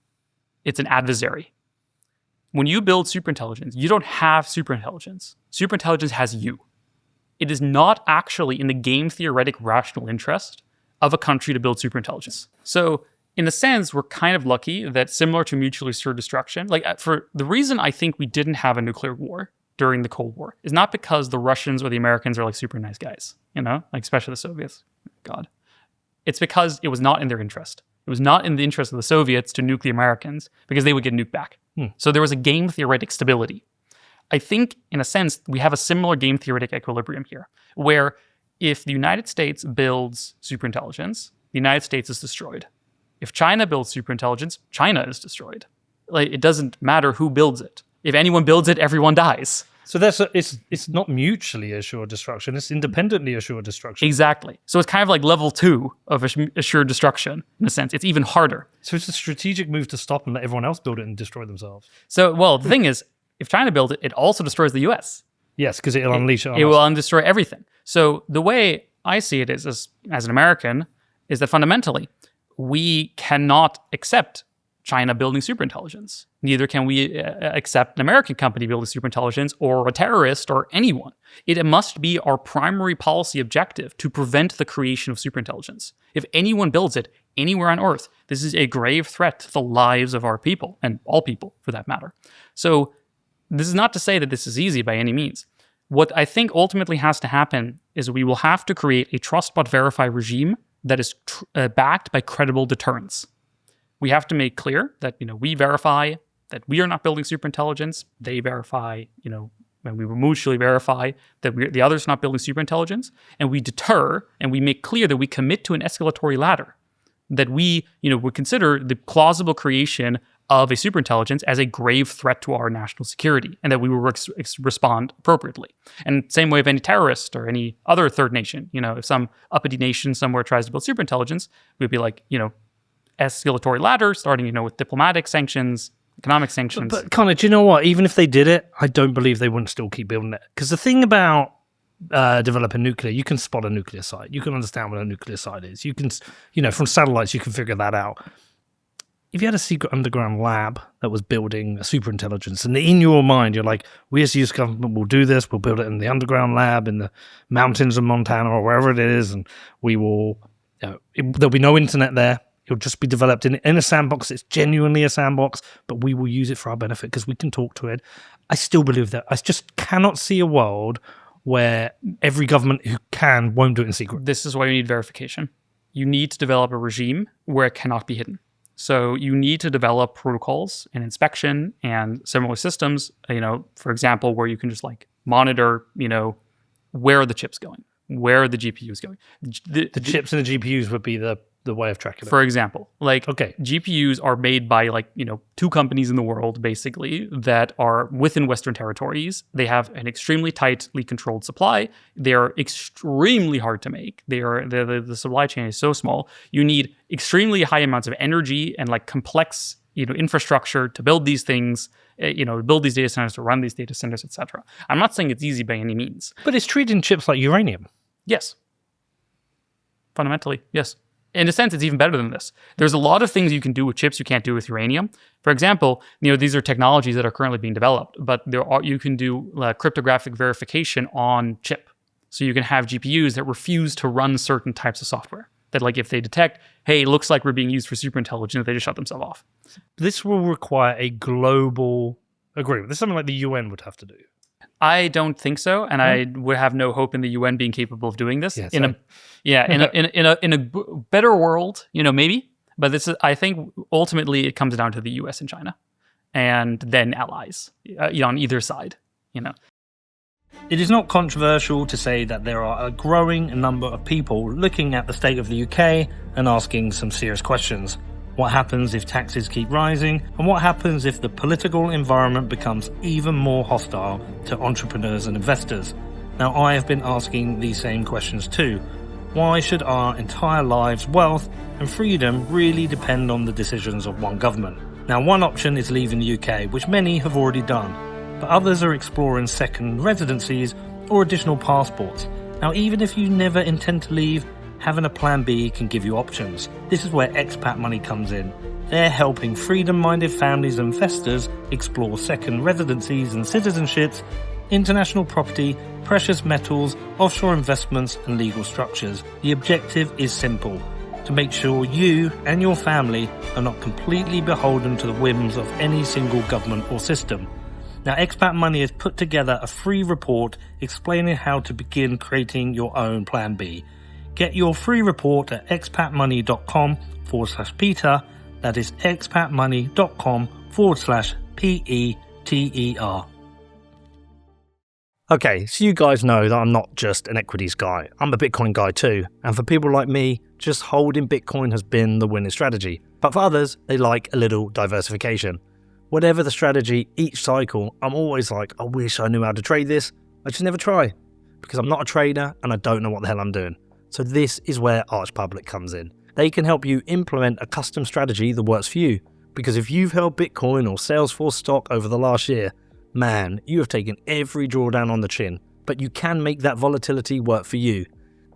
It's an adversary. When you build superintelligence, you don't have superintelligence. Superintelligence has you. It is not actually in the game theoretic rational interest of a country to build superintelligence. So in a sense, we're kind of lucky that similar to mutually assured destruction, for the reason I think we didn't have a nuclear war during the Cold War is not because the Russians or the Americans are like super nice guys, like especially the Soviets. God. It's because it was not in their interest. It was not in the interest of the Soviets to nuke the Americans because they would get nuked back. So there was a game theoretic stability. I think, in a sense, we have a similar game theoretic equilibrium here, where if the United States builds superintelligence, the United States is destroyed. If China builds superintelligence, China is destroyed. Like, it doesn't matter who builds it. If anyone builds it, everyone dies. So it's not mutually assured destruction, it's independently assured destruction. Exactly. So it's kind of like level 2 of assured destruction, in a sense. It's even harder. So it's a strategic move to stop and let everyone else build it and destroy themselves. So, well, the thing is, if China builds it, it also destroys the US. Yes, because it'll unleash it on us. It will destroy everything. So the way I see it is, as an American, is that fundamentally, we cannot accept China building superintelligence. Neither can we accept an American company building superintelligence or a terrorist or anyone. It must be our primary policy objective to prevent the creation of superintelligence. If anyone builds it anywhere on Earth, this is a grave threat to the lives of our people, and all people for that matter. So this is not to say that this is easy by any means. What I think ultimately has to happen is we will have to create a trust but verify regime that is backed by credible deterrence. We have to make clear that we verify that we are not building superintelligence. They verify, and we mutually verify that the others are not building superintelligence, and we deter and we make clear that we commit to an escalatory ladder, that we would consider the plausible creation of a superintelligence as a grave threat to our national security, and that we will respond appropriately. And same way of any terrorist or any other third nation, if some uppity nation somewhere tries to build superintelligence, we'd be like, escalatory ladder, starting, with diplomatic sanctions, economic sanctions. But Connor, do you know what? Even if they did it, I don't believe they wouldn't still keep building it. Because the thing about developing nuclear, you can spot a nuclear site. You can understand what a nuclear site is. You can, from satellites, you can figure that out. If you had a secret underground lab that was building a superintelligence, and in your mind, you're like, we as the US government will do this, we'll build it in the underground lab in the mountains of Montana or wherever it is, and we will, there'll be no internet there. It'll just be developed in a sandbox. It's genuinely a sandbox, but we will use it for our benefit because we can talk to it. I still believe that. I just cannot see a world where every government who can won't do it in secret. This is why you need verification. You need to develop a regime where it cannot be hidden. So you need to develop protocols and inspection and similar systems, for example, where you can just monitor, where are the chips going? Where are the GPUs going? The chips and the GPUs would be the way of tracking it. For example, GPUs are made by 2 companies in the world, basically, that are within Western territories. They have an extremely tightly controlled supply. They're extremely hard to make. The supply chain is so small. You need extremely high amounts of energy and complex infrastructure to build these things, build these data centers, to run these data centers, etc. I'm not saying it's easy by any means. But it's treating chips like uranium. Yes. Fundamentally, yes. In a sense, it's even better than this. There's a lot of things you can do with chips you can't do with uranium. For example, these are technologies that are currently being developed, but you can do cryptographic verification on chip. So you can have GPUs that refuse to run certain types of software. That if they detect, hey, it looks like we're being used for superintelligence, they just shut themselves off. This will require a global agreement. This is something like the UN would have to do. I don't think so, and I would have no hope in the UN being capable of doing this. In a better world, maybe. But this is, I think, ultimately it comes down to the US and China, and then allies, on either side. It is not controversial to say that there are a growing number of people looking at the state of the UK and asking some serious questions. What happens if taxes keep rising? And what happens if the political environment becomes even more hostile to entrepreneurs and investors? Now, I have been asking these same questions too. Why should our entire lives, wealth and freedom really depend on the decisions of one government? Now, one option is leaving the UK, which many have already done, but others are exploring second residencies or additional passports. Now, even if you never intend to leave, having a plan B can give you options. This is where expat money comes in. They're helping freedom-minded families and investors explore second residencies and citizenships, international property, precious metals, offshore investments and legal structures. The objective is simple: to make sure you and your family are not completely beholden to the whims of any single government or system. Now, Expat Money has put together a free report explaining how to begin creating your own Plan B. Get your free report at expatmoney.com/Peter. That is expatmoney.com/PETER. Okay, so you guys know that I'm not just an equities guy. I'm a Bitcoin guy too. And for people like me, just holding Bitcoin has been the winning strategy. But for others, they like a little diversification. Whatever the strategy, each cycle, I'm always like, I wish I knew how to trade this. I just never try because I'm not a trader and I don't know what the hell I'm doing. So this is where Arch Public comes in. They can help you implement a custom strategy that works for you. Because if you've held Bitcoin or Salesforce stock over the last year, man, you have taken every drawdown on the chin, but you can make that volatility work for you.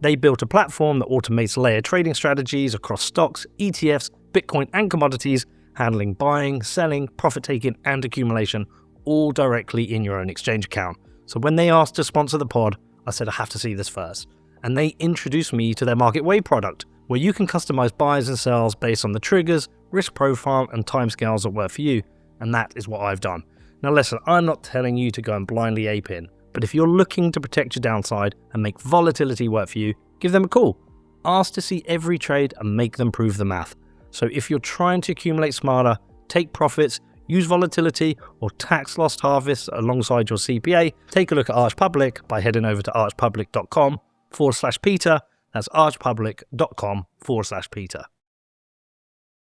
They built a platform that automates layered trading strategies across stocks, ETFs, Bitcoin and commodities, handling buying, selling, profit-taking and accumulation, all directly in your own exchange account. So when they asked to sponsor the pod, I said I have to see this first. And they introduced me to their Market Wave product, where you can customize buys and sells based on the triggers, risk profile and timescales that work for you. And that is what I've done. Now listen, I'm not telling you to go and blindly ape in, but if you're looking to protect your downside and make volatility work for you, give them a call. Ask to see every trade and make them prove the math. So if you're trying to accumulate smarter, take profits, use volatility or tax loss harvests alongside your CPA, take a look at Arch Public by heading over to archpublic.com/Peter. That's archpublic.com/Peter.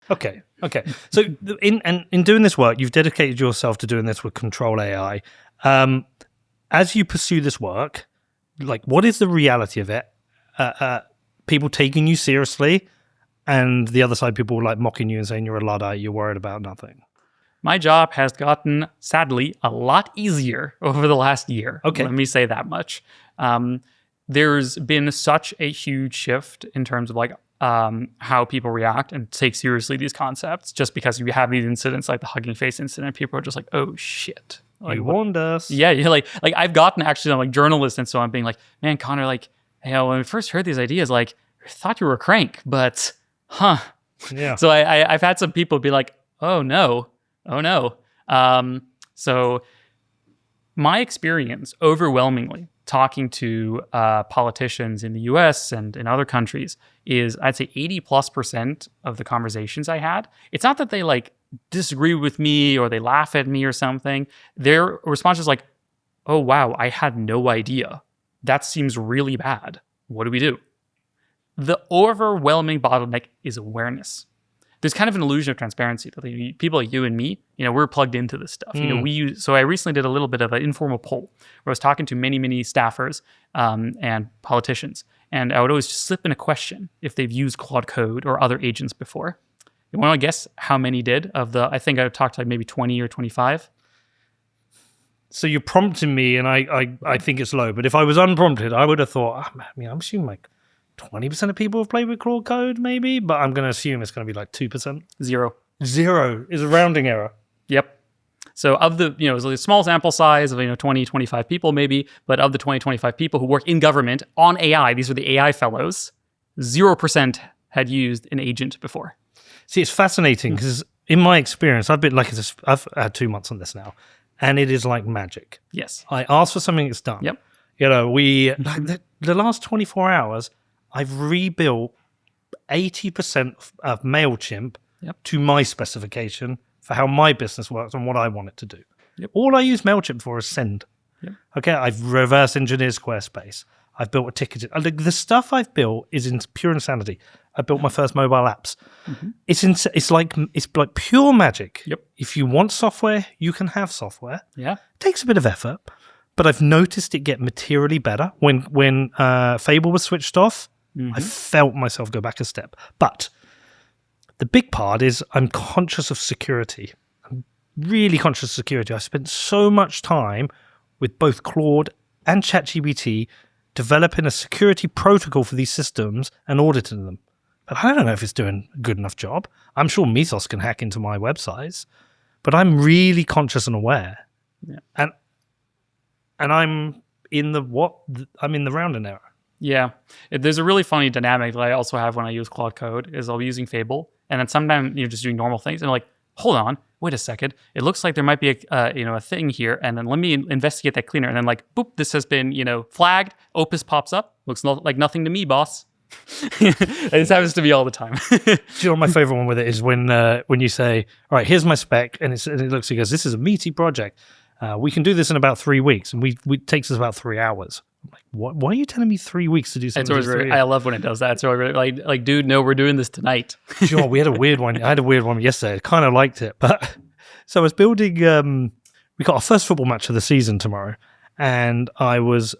Okay. So in doing this work, you've dedicated yourself to doing this with ControlAI. As you pursue this work, like, what is the reality of it? People taking you seriously, and the other side, people like mocking you and saying you're a Luddite, you're worried about nothing. My job has gotten, sadly, a lot easier over the last year. Okay. Let me say that much. There's been such a huge shift in terms of how people react and take seriously these concepts. Just because you have these incidents like the Hugging Face incident, people are just like, oh shit. Like, you warned us. Yeah, you're like I've gotten actually journalists and so on being like, man, Connor, hey, when we first heard these ideas, I thought you were a crank, but Yeah. So I've had some people be like, oh no. So my experience overwhelmingly talking to politicians in the US and in other countries is, I'd say 80+% of the conversations I had, it's not that they disagree with me or they laugh at me or something. Their response is like, oh wow, I had no idea. That seems really bad. What do we do? The overwhelming bottleneck is awareness. There's kind of an illusion of transparency. People like you and me, we're plugged into this stuff. So I recently did a little bit of an informal poll where I was talking to many staffers and politicians, and I would always just slip in a question if they've used Claude Code or other agents before. You want to guess how many did? I think I talked to maybe 20 or 25. So you're prompting me, and I think it's low. But if I was unprompted, I would have thought, I'm assuming 20% of people have played with Claude Code, maybe, but I'm going to assume it's going to be 2%. Zero is a rounding error. Yep. So of the, it was a small sample size of 20, 25 people maybe, but of the 20, 25 people who work in government on AI, these were the AI fellows, 0% had used an agent before. See, it's fascinating because in my experience, I've had 2 months on this now, and it is like magic. Yes. I ask for something, it's done. Yep. The last 24 hours, I've rebuilt 80% of MailChimp to my specification for how my business works and what I want it to do. Yep. All I use MailChimp for is send. Yep. Okay, I've reverse engineered Squarespace. I've built a ticket. The stuff I've built is in pure insanity. I built my first mobile apps. Mm-hmm. It's like pure magic. Yep. If you want software, you can have software. Yeah. It takes a bit of effort, but I've noticed it get materially better. When Fable was switched off, I felt myself go back a step. But the big part is I'm conscious of security. I'm really conscious of security. I spent so much time with both Claude and ChatGPT developing a security protocol for these systems and auditing them. But I don't know if it's doing a good enough job. I'm sure Mythos can hack into my websites, but I'm really conscious and aware. Yeah. And I'm in the rounding error. Yeah. There's a really funny dynamic that I also have when I use Claude Code is I'll be using Fable, and then sometimes you're just doing normal things, and I'm like, hold on, wait a second, it looks like there might be a thing here, and then let me investigate that cleaner, and then like, boop, this has been flagged. Opus pops up, looks like nothing to me, boss. This happens to me all the time. Do you know what my favorite one with it is when you say, all right, here's my spec, and it looks, he goes, this is a meaty project. We can do this in about 3 weeks, and it takes us about 3 hours. I'm like, what? Why are you telling me 3 weeks to do something? I love when it does that. It's really like, dude, no, we're doing this tonight. Do you know what? We had a weird one. I had a weird one yesterday. I kind of liked it, but so I was building. We got our first football match of the season tomorrow, and I was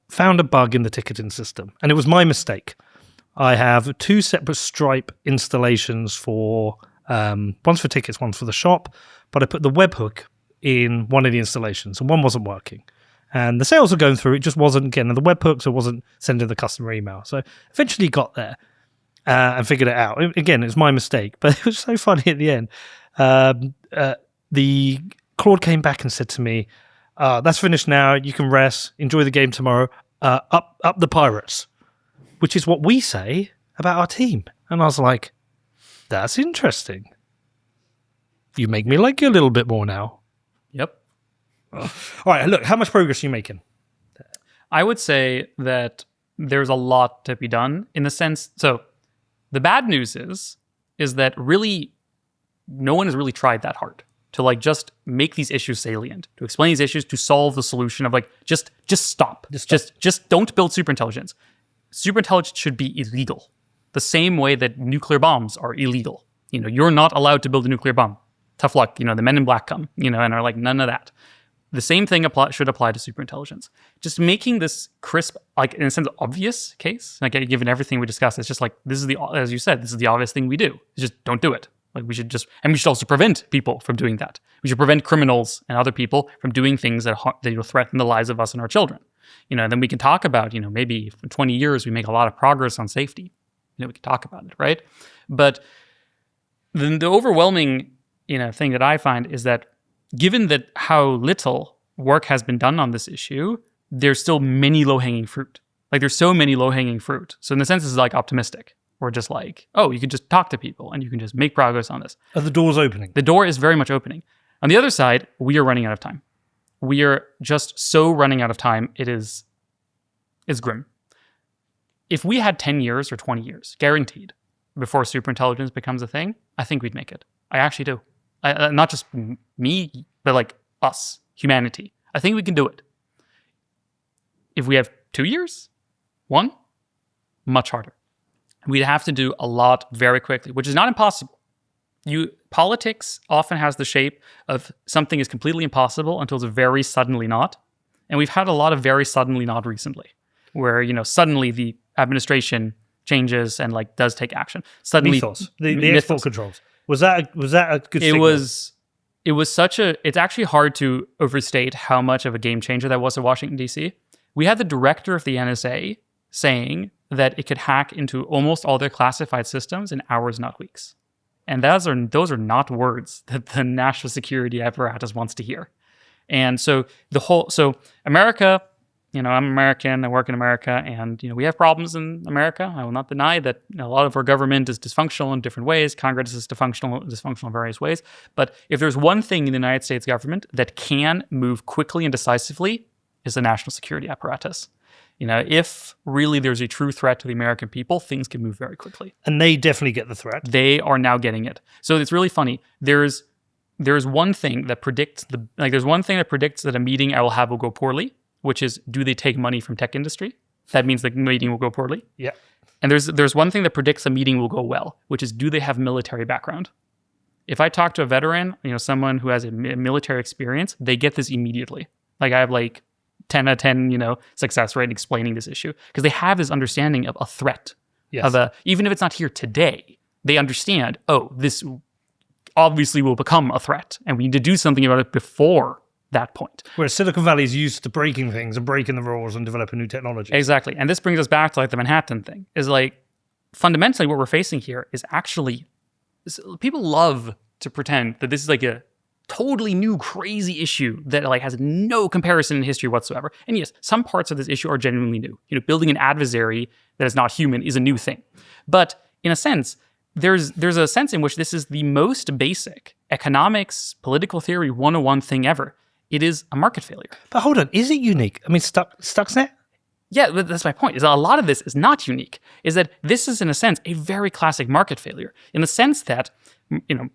found a bug in the ticketing system, and it was my mistake. I have 2 separate Stripe installations for one's for tickets, one's for the shop, but I put the webhook in one of the installations, and one wasn't working. And the sales were going through, it just wasn't getting the webhook, so it wasn't sending the customer email. So eventually got there and figured it out. Again, it's my mistake, but it was so funny at the end. The Claude came back and said to me, that's finished now, you can rest, enjoy the game tomorrow, up the Pirates, which is what we say about our team. And I was like, that's interesting. You make me like you a little bit more now. Yep. All right, look, how much progress are you making? I would say that there's a lot to be done in the sense. So the bad news is that really no one has really tried that hard to like just make these issues salient, to explain these issues, to solve the solution of like just stop. Just don't build superintelligence. Superintelligence should be illegal. The same way that nuclear bombs are illegal. You're not allowed to build a nuclear bomb. Tough luck. The men in black come, and are like, none of that. The same thing should apply to superintelligence. Just making this crisp, like in a sense, obvious case, like given everything we discussed, it's just like, this is as you said, this is the obvious thing we do. It's just don't do it. Like we should also prevent people from doing that. We should prevent criminals and other people from doing things that threaten the lives of us and our children. Then we can talk about, maybe in 20 years we make a lot of progress on safety. We can talk about it, right? But the overwhelming, thing that I find is that given that how little work has been done on this issue, there's still many low-hanging fruit. Like there's so many low-hanging fruit. So in the sense, this is like optimistic. We're just like, oh, you can just talk to people and you can just make progress on this. Are the doors opening? The door is very much opening. On the other side, we are running out of time. We are just so running out of time. It's grim. If we had 10 years or 20 years, guaranteed, before superintelligence becomes a thing, I think we'd make it. I actually do. Not just me, but like us, humanity. I think we can do it. If we have 2 years, 1, much harder. We'd have to do a lot very quickly, which is not impossible. Politics often has the shape of something is completely impossible until it's very suddenly not. And we've had a lot of very suddenly not recently, where, suddenly the administration changes and like does take action. Suddenly, the export controls. Was that a good signal? It's actually hard to overstate how much of a game changer that was in Washington, D.C. We had the director of the NSA saying that it could hack into almost all their classified systems in hours, not weeks. And those are not words that the national security apparatus wants to hear. And so America, I'm American, I work in America, and we have problems in America. I will not deny that a lot of our government is dysfunctional in different ways. Congress is dysfunctional in various ways. But if there's one thing in the United States government that can move quickly and decisively, is the national security apparatus. If really there's a true threat to the American people, things can move very quickly. And they definitely get the threat. They are now getting it. So it's really funny. There's one thing that predicts that a meeting I will have will go poorly, which is, do they take money from tech industry? That means the meeting will go poorly. Yeah. And there's one thing that predicts a meeting will go well, which is, do they have military background? If I talk to a veteran, someone who has a military experience, they get this immediately. Like I have 10 out of 10, success rate in explaining this issue, because they have this understanding of a threat. Yes. Even if it's not here today, they understand, oh, this obviously will become a threat, and we need to do something about it before that point. Whereas Silicon Valley is used to breaking things and breaking the rules and developing new technology. Exactly. And this brings us back to the Manhattan thing. Is fundamentally what we're facing here is actually, people love to pretend that this is a totally new, crazy issue that has no comparison in history whatsoever. And yes, some parts of this issue are genuinely new. Building an adversary that is not human is a new thing. But in a sense, there's a sense in which this is the most basic economics, political theory 101 thing ever. It is a market failure. But hold on, is it unique? I mean, Stuxnet? Yeah, but that's my point, is that a lot of this is not unique, is that this is, in a sense, a very classic market failure, in the sense that,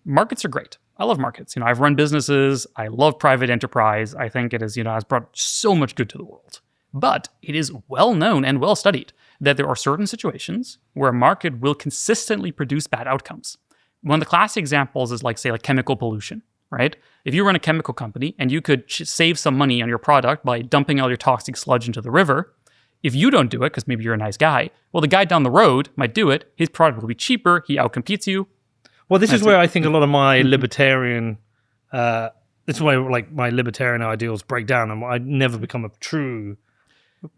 markets are great. I love markets. I've run businesses. I love private enterprise. I think it is, has brought so much good to the world. But it is well known and well studied that there are certain situations where a market will consistently produce bad outcomes. One of the classic examples is say chemical pollution, right? If you run a chemical company and you could save some money on your product by dumping all your toxic sludge into the river, if you don't do it, because maybe you're a nice guy, well, the guy down the road might do it. His product will be cheaper. He outcompetes you. Well, this is where I think a lot of my libertarian, this is where my libertarian ideals break down, and I never become a true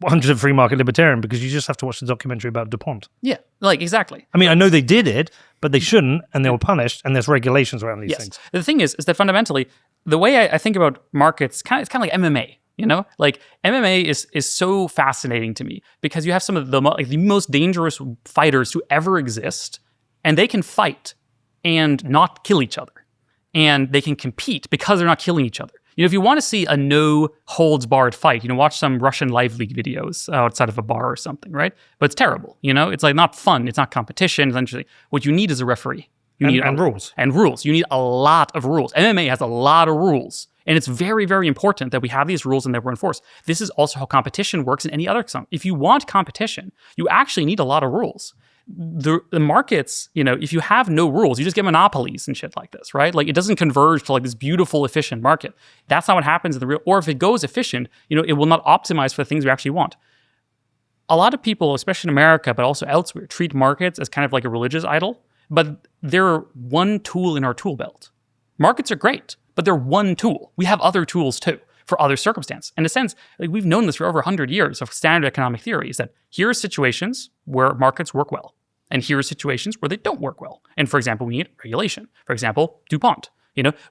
100% free market libertarian, because you just have to watch the documentary about DuPont. Yeah, exactly. I mean, I know they did it, but they shouldn't, and they were punished, and there's regulations around these things. The thing is that fundamentally, the way I think about markets, it's kind of like MMA. MMA is so fascinating to me, because you have some of the most dangerous fighters to ever exist, and they can fight and not kill each other. And they can compete because they're not killing each other. If you want to see a no holds barred fight, watch some Russian Live League videos outside of a bar or something, right? But it's terrible. It's not fun. It's not competition. Essentially, what you need is a referee. You need rules. And rules. You need a lot of rules. MMA has a lot of rules. And it's very, very important that we have these rules and that we're enforced. This is also how competition works in any other. If you want competition, you actually need a lot of rules. The markets, if you have no rules, you just get monopolies and shit like this, right? It doesn't converge to this beautiful, efficient market. That's not what happens in the real, or if it goes efficient, it will not optimize for the things we actually want. A lot of people, especially in America, but also elsewhere, treat markets as kind of like a religious idol, but they're one tool in our tool belt. Markets are great, but they're one tool. We have other tools too, for other circumstances. In a sense, we've known this for over 100 years of standard economic theory, is that here are situations where markets work well, and here are situations where they don't work well. And for example, we need regulation. For example, DuPont.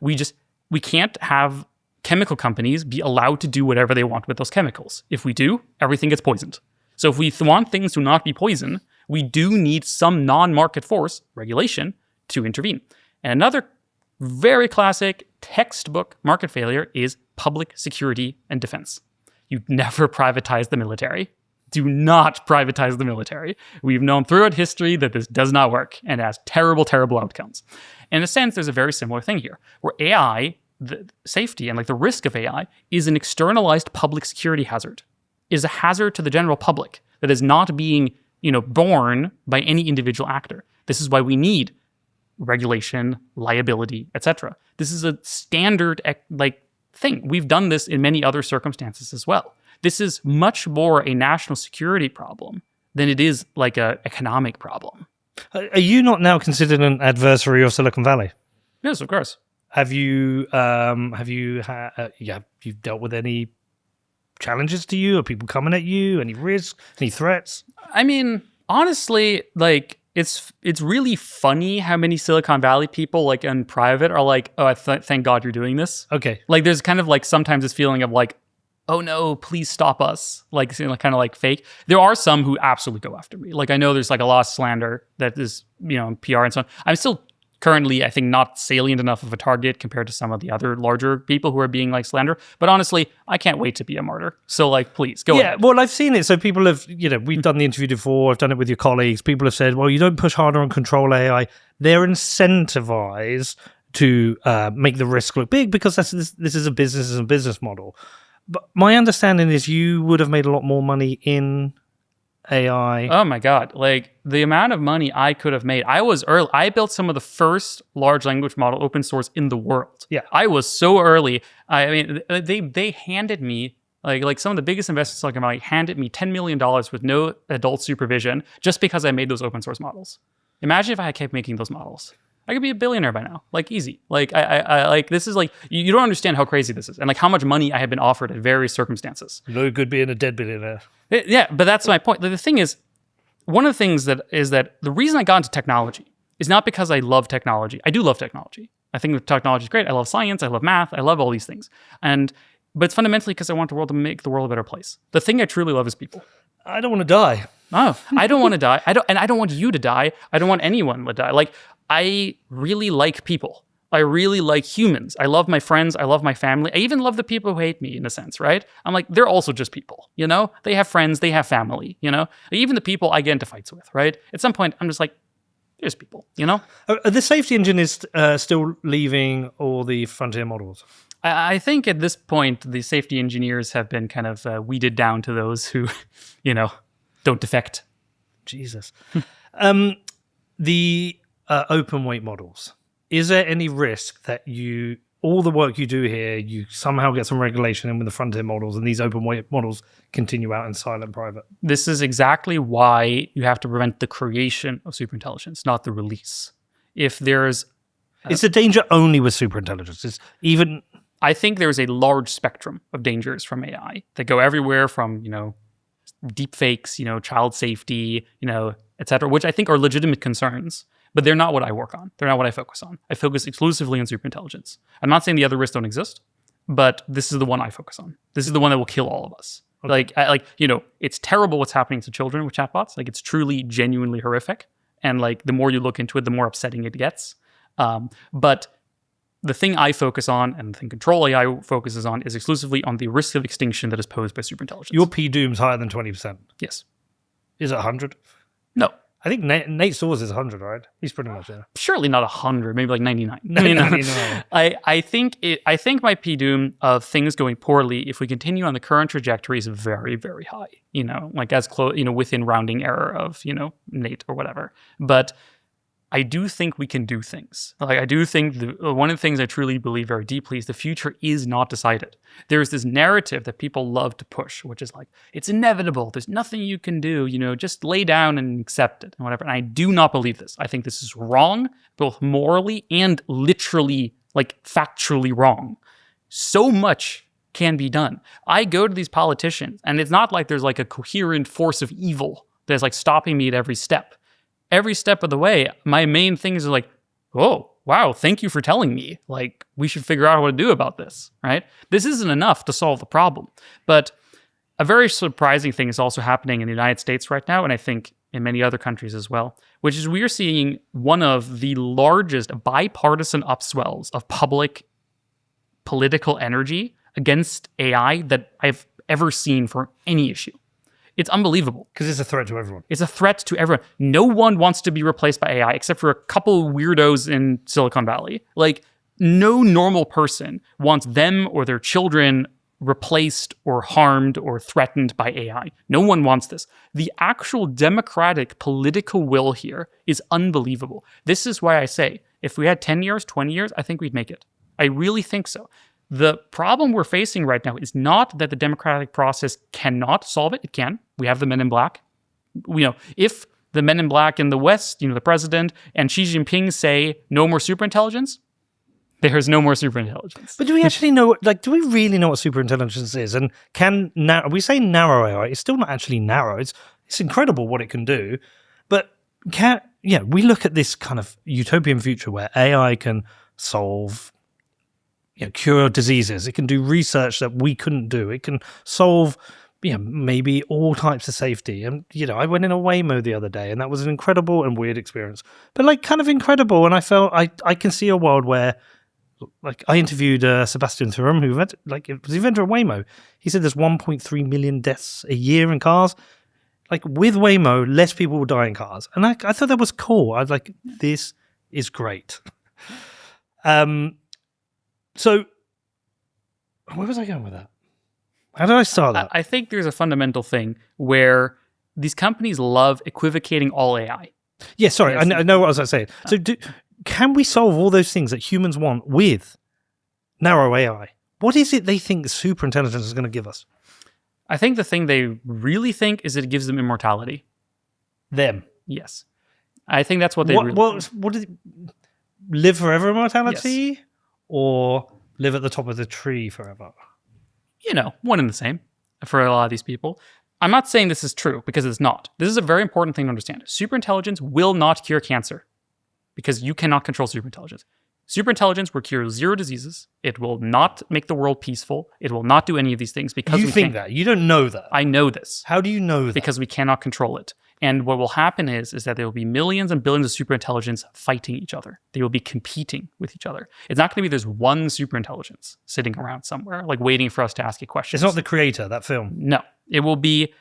We can't have chemical companies be allowed to do whatever they want with those chemicals. If we do, everything gets poisoned. So if we want things to not be poisoned, we do need some non-market force, regulation, to intervene. And another very classic textbook market failure is public security and defense. You never privatize the military. Do not privatize the military. We've known throughout history that this does not work and has terrible, terrible outcomes. In a sense, there's a very similar thing here, where AI, the safety and the risk of AI, is an externalized public security hazard, is a hazard to the general public that is not being, borne by any individual actor. This is why we need regulation, liability, etc. This is a standard thing. We've done this in many other circumstances as well. This is much more a national security problem than it is an economic problem. Are you not now considered an adversary of Silicon Valley? Yes, of course. Have you dealt with any challenges to you? Are people coming at you? Any risks? Any threats? I mean, honestly, it's really funny how many Silicon Valley people in private are oh, thank God you're doing this. Okay. There's kind of sometimes this feeling of oh no, please stop us. Kind of fake. There are some who absolutely go after me. I know there's a lot of slander that is, PR and so on. I'm still currently, I think, not salient enough of a target compared to some of the other larger people who are being slander. But honestly, I can't wait to be a martyr. So please go ahead. Yeah, well, I've seen it. So people have, we've done the interview before. I've done it with your colleagues. People have said, well, you don't push harder on ControlAI. They're incentivized to make the risk look big because this is a business model. But my understanding is you would have made a lot more money in AI. Oh my God. The amount of money I could have made. I was early. I built some of the first large language model open source in the world. Yeah. I was so early. I mean, they handed me, some of the biggest investors in Silicon Valley handed me $10 million with no adult supervision just because I made those open source models. Imagine if I had kept making those models. I could be a billionaire by now, easy. This is you don't understand how crazy this is and how much money I have been offered at various circumstances. No good being a dead billionaire. Yeah, but that's my point. The thing is, one of the things that the reason I got into technology is not because I love technology. I do love technology. I think the technology is great. I love science. I love math. I love all these things. But it's fundamentally because I want the world to make the world a better place. The thing I truly love is people. I don't want to die. No, I don't want to die. I don't want you to die. I don't want anyone to die. Like, I really like people. I really like humans. I love my friends. I love my family. I even love the people who hate me, in a sense, right? I'm like, they're also just people, you know? They have friends. They have family, you know? Even the people I get into fights with, right? At some point, I'm just like, there's people, you know? The safety engine is still leaving all the frontier models. I think at this point, the safety engineers have been kind of weeded down to those who, you know, don't defect. Jesus. The open weight models. Is there any risk that all the work you do here, you somehow get some regulation in with the frontier models and these open weight models continue out in silent private? This is exactly why you have to prevent the creation of superintelligence, not the release. If there's... It's a danger only with superintelligence. It's even... I think there's a large spectrum of dangers from AI that go everywhere from, you know, deep fakes, you know, child safety, you know, et cetera, which I think are legitimate concerns. But they're not what I work on. They're not what I focus on. I focus exclusively on superintelligence. I'm not saying the other risks don't exist, but this is the one I focus on. This is the one that will kill all of us. Okay. You know, it's terrible what's happening to children with chatbots. Like, it's truly, genuinely horrific. And like, the more you look into it, the more upsetting it gets. But the thing I focus on, and the thing ControlAI focuses on, is exclusively on the risk of extinction that is posed by superintelligence. Your P-doom's higher than 20%. Yes. Is it 100? No. I think Nate Stores is 100, right? He's pretty much there. Surely not 100, maybe like 99. 99. I think my P-doom of things going poorly, if we continue on the current trajectory, is very, very high. You know, like as close, you know, within rounding error of, you know, Nate or whatever. But I do think we can do things. Like, I do think one of the things I truly believe very deeply is the future is not decided. There's this narrative that people love to push, which is like, it's inevitable. There's nothing you can do, you know, just lay down and accept it and whatever. And I do not believe this. I think this is wrong, both morally and literally, like, factually wrong. So much can be done. I go to these politicians, and it's not like there's like a coherent force of evil that's like stopping me at every step. Every step of the way, my main thing is like, oh, wow, thank you for telling me. Like, we should figure out what to do about this, right? This isn't enough to solve the problem. But a very surprising thing is also happening in the United States right now, and I think in many other countries as well, which is we are seeing one of the largest bipartisan upswells of public political energy against AI that I've ever seen for any issue. It's unbelievable. Because it's a threat to everyone. It's a threat to everyone. No one wants to be replaced by AI except for a couple weirdos in Silicon Valley. Like, no normal person wants them or their children replaced or harmed or threatened by AI. No one wants this. The actual democratic political will here is unbelievable. This is why I say, if we had 10 years, 20 years, I think we'd make it. I really think so. The problem we're facing right now is not that the democratic process cannot solve it. It can. We have the Men in Black. You know, if the Men in Black in the West, you know, the president and Xi Jinping say no more superintelligence, there's no more superintelligence. But do we actually know, like, do we really know what superintelligence is? And we say narrow AI, it's still not actually narrow. It's incredible what it can do. But we look at this kind of utopian future where AI can solve, you know, cure diseases. It can do research that we couldn't do. It can solve, you know, maybe all types of safety. And, you know, I went in a Waymo the other day, and that was an incredible and weird experience. But, like, kind of incredible. And I felt I can see a world where, like, I interviewed Sebastian Thuram, who was the inventor of Waymo. He said there's 1.3 million deaths a year in cars. Like, with Waymo, less people will die in cars. And I thought that was cool. I was like, this is great. So, where was I going with that? How did I start that? I think there's a fundamental thing where these companies love equivocating all AI. Yeah, sorry, I know what I was saying. So, can we solve all those things that humans want with narrow AI? What is it they think superintelligence is going to give us? I think the thing they really think is it gives them immortality. Them? Yes. I think that's what they really think. What is it? Live forever immortality? Yes. Or live at the top of the tree forever? You know, one and the same for a lot of these people. I'm not saying this is true, because it's not. This is a very important thing to understand. Superintelligence will not cure cancer, because you cannot control superintelligence. Superintelligence will cure 0 diseases. It will not make the world peaceful. It will not do any of these things because You think that? You don't know that. I know this. How do you know that? Because we cannot control it. And what will happen is that there will be millions and billions of superintelligence fighting each other. They will be competing with each other. It's not going to be there's one superintelligence sitting around somewhere, like waiting for us to ask it questions. It's not the creator, that film. No. It will be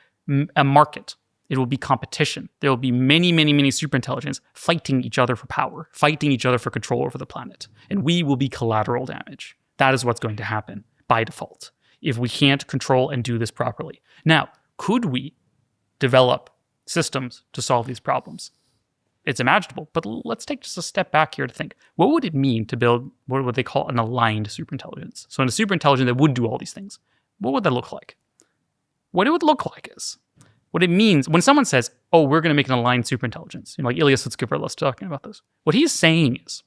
a market. It will be competition. There will be many, many, many superintelligence fighting each other for power, fighting each other for control over the planet. And we will be collateral damage. That is what's going to happen by default if we can't control and do this properly. Now, could we develop systems to solve these problems? It's imaginable, but let's take just a step back here to think, what would it mean to build what they call an aligned superintelligence? So in a superintelligence that would do all these things, what would that look like? What it would look like is, what it means, when someone says, oh, we're going to make an aligned superintelligence, like Ilya Sutskever was talking about this, what he's saying is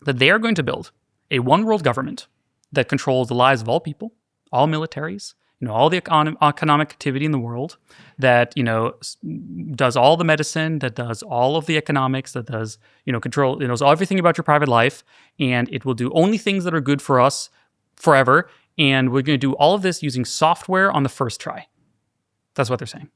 that they are going to build a one-world government that controls the lives of all people, all militaries, all the economic activity in the world, that, does all the medicine, that does all of the economics, that does, control, knows everything about your private life, and it will do only things that are good for us forever, and we're going to do all of this using software on the first try. That's what they're saying.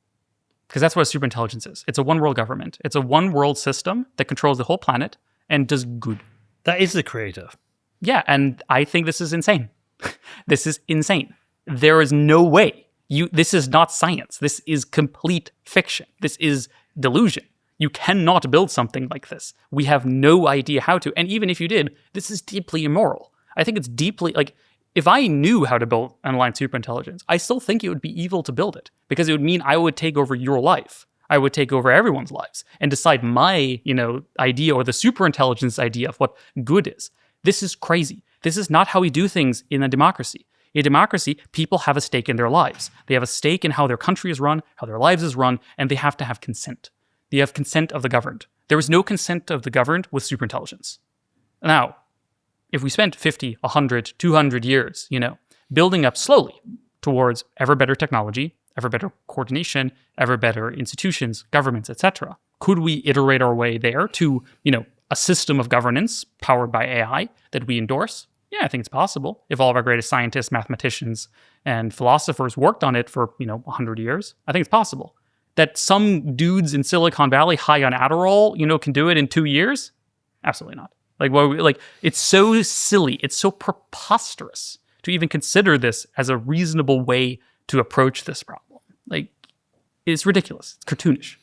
Because that's what a superintelligence is. It's a one-world government. It's a one-world system that controls the whole planet and does good. That is the creator. Yeah, and I think this is insane. This is insane. There is no way. This is not science. This is complete fiction. This is delusion. You cannot build something like this. We have no idea how to. And even if you did, this is deeply immoral. I think it's deeply, if I knew how to build an aligned superintelligence, I still think it would be evil to build it, because it would mean I would take over your life. I would take over everyone's lives and decide my, idea, or the superintelligence idea of what good is. This is crazy. This is not how we do things in a democracy. In a democracy, people have a stake in their lives. They have a stake in how their country is run, how their lives is run, and they have to have consent. They have consent of the governed. There is no consent of the governed with superintelligence. Now, if we spent 50, 100, 200 years, building up slowly towards ever better technology, ever better coordination, ever better institutions, governments, etc., could we iterate our way there to, a system of governance powered by AI that we endorse? Yeah, I think it's possible. If all of our greatest scientists, mathematicians, and philosophers worked on it for, 100 years, I think it's possible. That some dudes in Silicon Valley high on Adderall, can do it in 2 years? Absolutely not. It's so silly. It's so preposterous to even consider this as a reasonable way to approach this problem. It's ridiculous. It's cartoonish.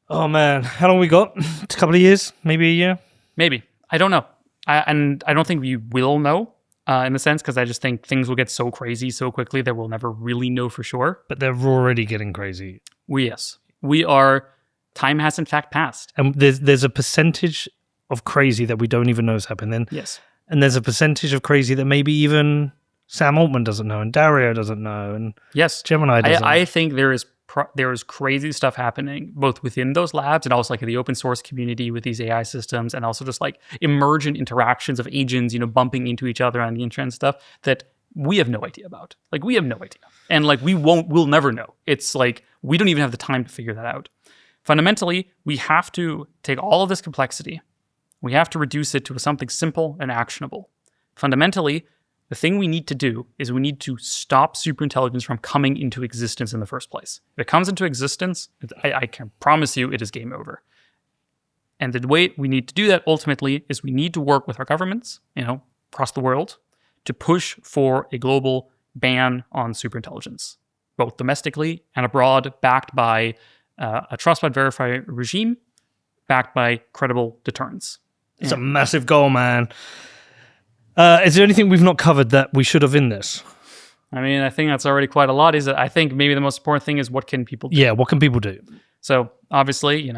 Oh, man. How long we got? A couple of years? Maybe a year? Maybe. I don't know. And I don't think we will know in the sense, because I just think things will get so crazy so quickly that we'll never really know for sure. But they're already getting crazy. Yes. We are. Time has in fact passed. And there's a percentage of crazy that we don't even know is happening. Yes. And there's a percentage of crazy that maybe even Sam Altman doesn't know, and Dario doesn't know, and yes, Gemini doesn't know. I think there is crazy stuff happening both within those labs and also in the open source community with these AI systems, and also just emergent interactions of agents, bumping into each other on the internet and stuff that we have no idea about. We have no idea. And we'll never know. It's we don't even have the time to figure that out. Fundamentally, we have to take all of this complexity. We have to reduce it to something simple and actionable. Fundamentally, the thing we need to do is we need to stop superintelligence from coming into existence in the first place. If it comes into existence, I can promise you it is game over. And the way we need to do that ultimately is we need to work with our governments, across the world, to push for a global ban on superintelligence, both domestically and abroad, backed by a trust but verify regime, backed by credible deterrence. It's a massive goal, man. Is there anything we've not covered that we should have in this? I think that's already quite a lot. I think maybe the most important thing is what can people do? Yeah, what can people do? So obviously,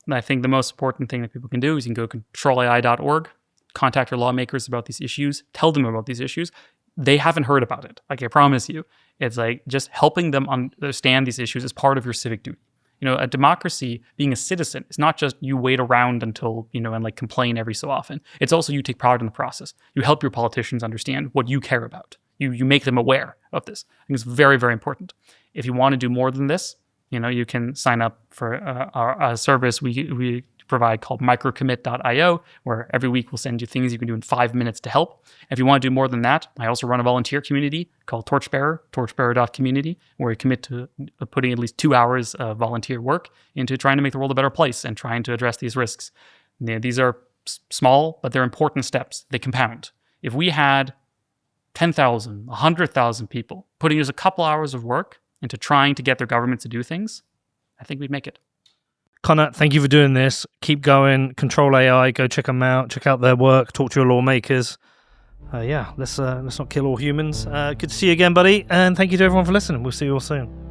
I think the most important thing that people can do is you can go to controlai.org, contact your lawmakers about these issues, tell them about these issues. They haven't heard about it. I promise you. It's just helping them understand these issues is part of your civic duty. A democracy, being a citizen, is not just you wait around until, and complain every so often. It's also you take part in the process. You help your politicians understand what you care about. You make them aware of this. I think it's very, very important. If you want to do more than this, you can sign up for a service we provide called microcommit.io, where every week we'll send you things you can do in 5 minutes to help. If you want to do more than that, I also run a volunteer community called Torchbearer, torchbearer.community, where we commit to putting at least 2 hours of volunteer work into trying to make the world a better place and trying to address these risks. These are small, but they're important steps. They compound. If we had 10,000, 100,000 people putting just a couple hours of work into trying to get their government to do things, I think we'd make it. Connor, thank you for doing this. Keep going. ControlAI, go check them out. Check out their work. Talk to your lawmakers. Let's not kill all humans. Good to see you again, buddy. And thank you to everyone for listening. We'll see you all soon.